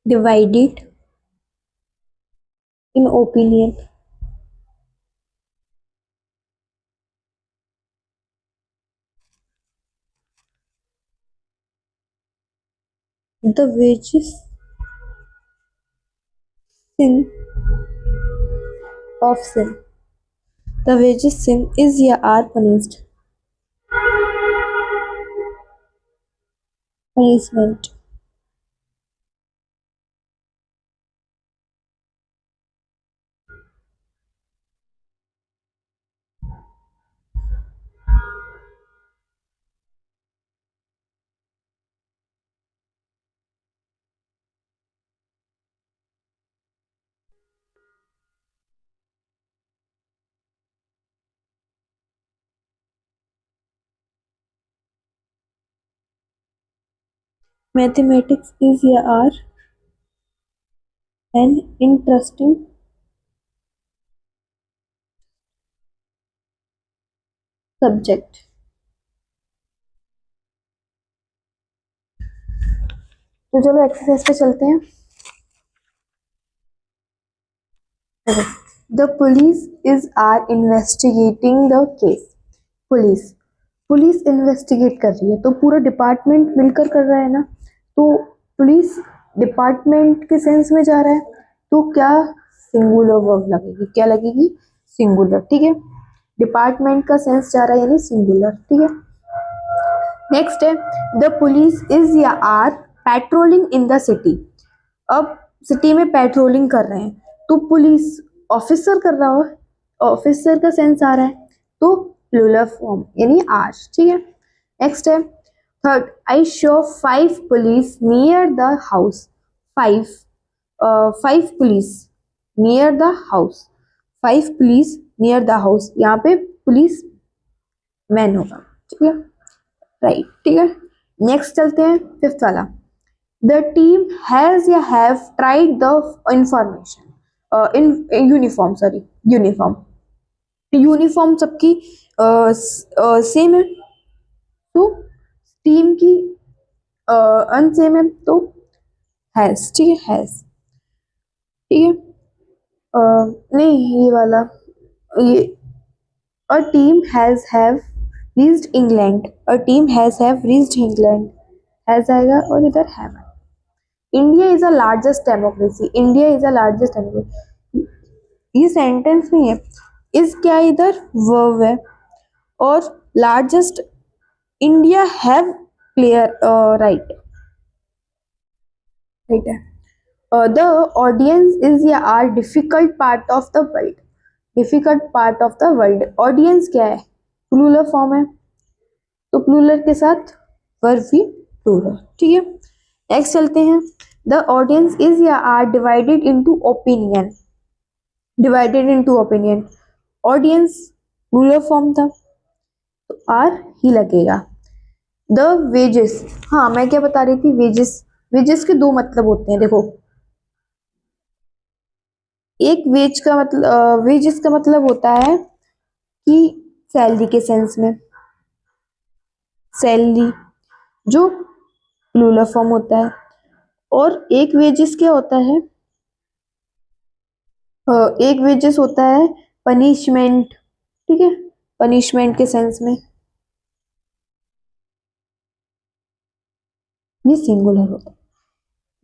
Divided in opinion. The wages sin of sin. The wages sin is या are punished. Punishment. Mathematics is या are an interesting subject. तो चलो exercise पे चलते हैं। The police is are investigating the case. Police investigate कर रही है, तो पूरा डिपार्टमेंट मिलकर कर रहा है ना, तो पुलिस डिपार्टमेंट के सेंस में जा रहा है, तो क्या सिंगुलर वर्ब लगेगी, क्या लगेगी, सिंगुलर। ठीक है, डिपार्टमेंट का सेंस जा रहा है यानी सिंगुलर। ठीक है, नेक्स्ट है द पुलिस इज या are patrolling in the city. अब सिटी में पेट्रोलिंग कर रहे हैं, तो पुलिस ऑफिसर कर रहा हो, ऑफिसर का सेंस आ रहा है, तो प्लूरल फॉर्म यानी आर। ठीक है, नेक्स्ट है third, I show 5 police near the house. 5 police near the house, 5 police near the house, यहाँ पे पुलिस मैन होगा। ठीक है, राइट। ठीक है, नेक्स्ट चलते हैं फिफ्थ वाला, द टीम हैज या have tried the information in uniform, sorry uniform सबकी सेम है, तो टीम की अनसेम है, तो हैज। ठीक है, हैज। ठीक है, नहीं ये वाला, ये a team has have reached England, a team has have reached England, has आएगा और इधर हैव आएगा। India is a largest democracy, India is a largest democracy, ये सेंटेंस नहीं है, इस क्या इधर वर्ब है, और largest India have clear right right है। द ऑडियंस इज या are difficult part of the world, difficult part of the world, audience क्या है, प्लूरल फॉर्म है, तो प्लूरल के साथ वर्ब भी प्लूरल। ठीक है, नेक्स्ट चलते हैं, द ऑडियंस इज या are divided into opinion, divided into opinion, audience plural form था, तो आर ही लगेगा। द वेजेस, हाँ मैं क्या बता रही थी, वेजेस, वेजेस के दो मतलब होते हैं, देखो एक वेज का मतलब वेजेस का मतलब होता है कि सैलरी के सेंस में, सैलरी जो प्लूरल फॉर्म होता है। और एक वेजेस क्या होता है, एक वेजेस होता है पनिशमेंट, ठीक है, पनिशमेंट के सेंस में, ये सिंगुलर होता है।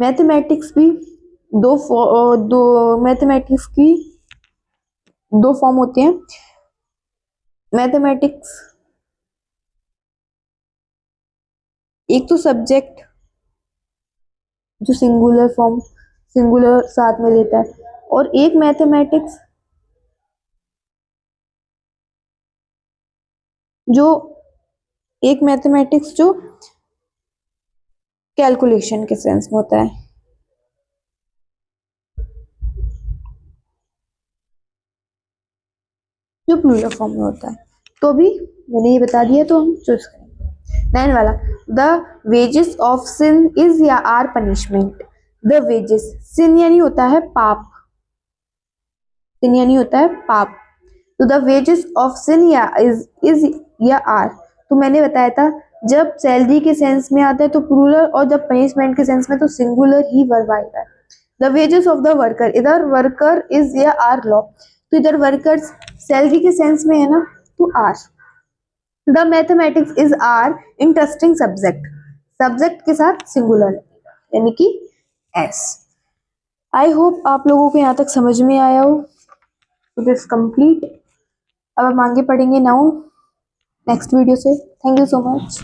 मैथमेटिक्स भी दो मैथमेटिक्स की दो फॉर्म होते हैं। मैथमेटिक्स, एक तो सब्जेक्ट जो सिंगुलर फॉर्म, सिंगुलर साथ में लेता है, और एक मैथमेटिक्स जो एक मैथमेटिक्स जो कैलकुलेशन के सेंस में होता है, जो प्लूरल फॉर्म में होता है। तो अभी मैंने ये बता दिया, तो हम चूज करेंगे 9 वाला। The wages of sin is या are punishment. The wages, sin यानी होता है पाप, सिन यानी होता है पाप। तो द वेजेस ऑफ सिन या इज या आर, तो मैंने बताया था जब सैलरी के सेंस में आता है तो प्लूरल, और जब पनिशमेंट के सेंस में तो सिंगुलर ही वर्ब आएगा। The wages of the worker, इधर वर्कर इज या आर लॉ, तो इधर वर्कर्स सैलरी के सेंस में है ना, तो are. The mathematics is are interesting subject, subject के साथ सिंगुलर यानी कि एस। आई होप आप लोगों को यहाँ तक समझ में आया हो। तो दिस कंप्लीट। अब हम आगे पढ़ेंगे नाउ नेक्स्ट वीडियो से। Thank you so much.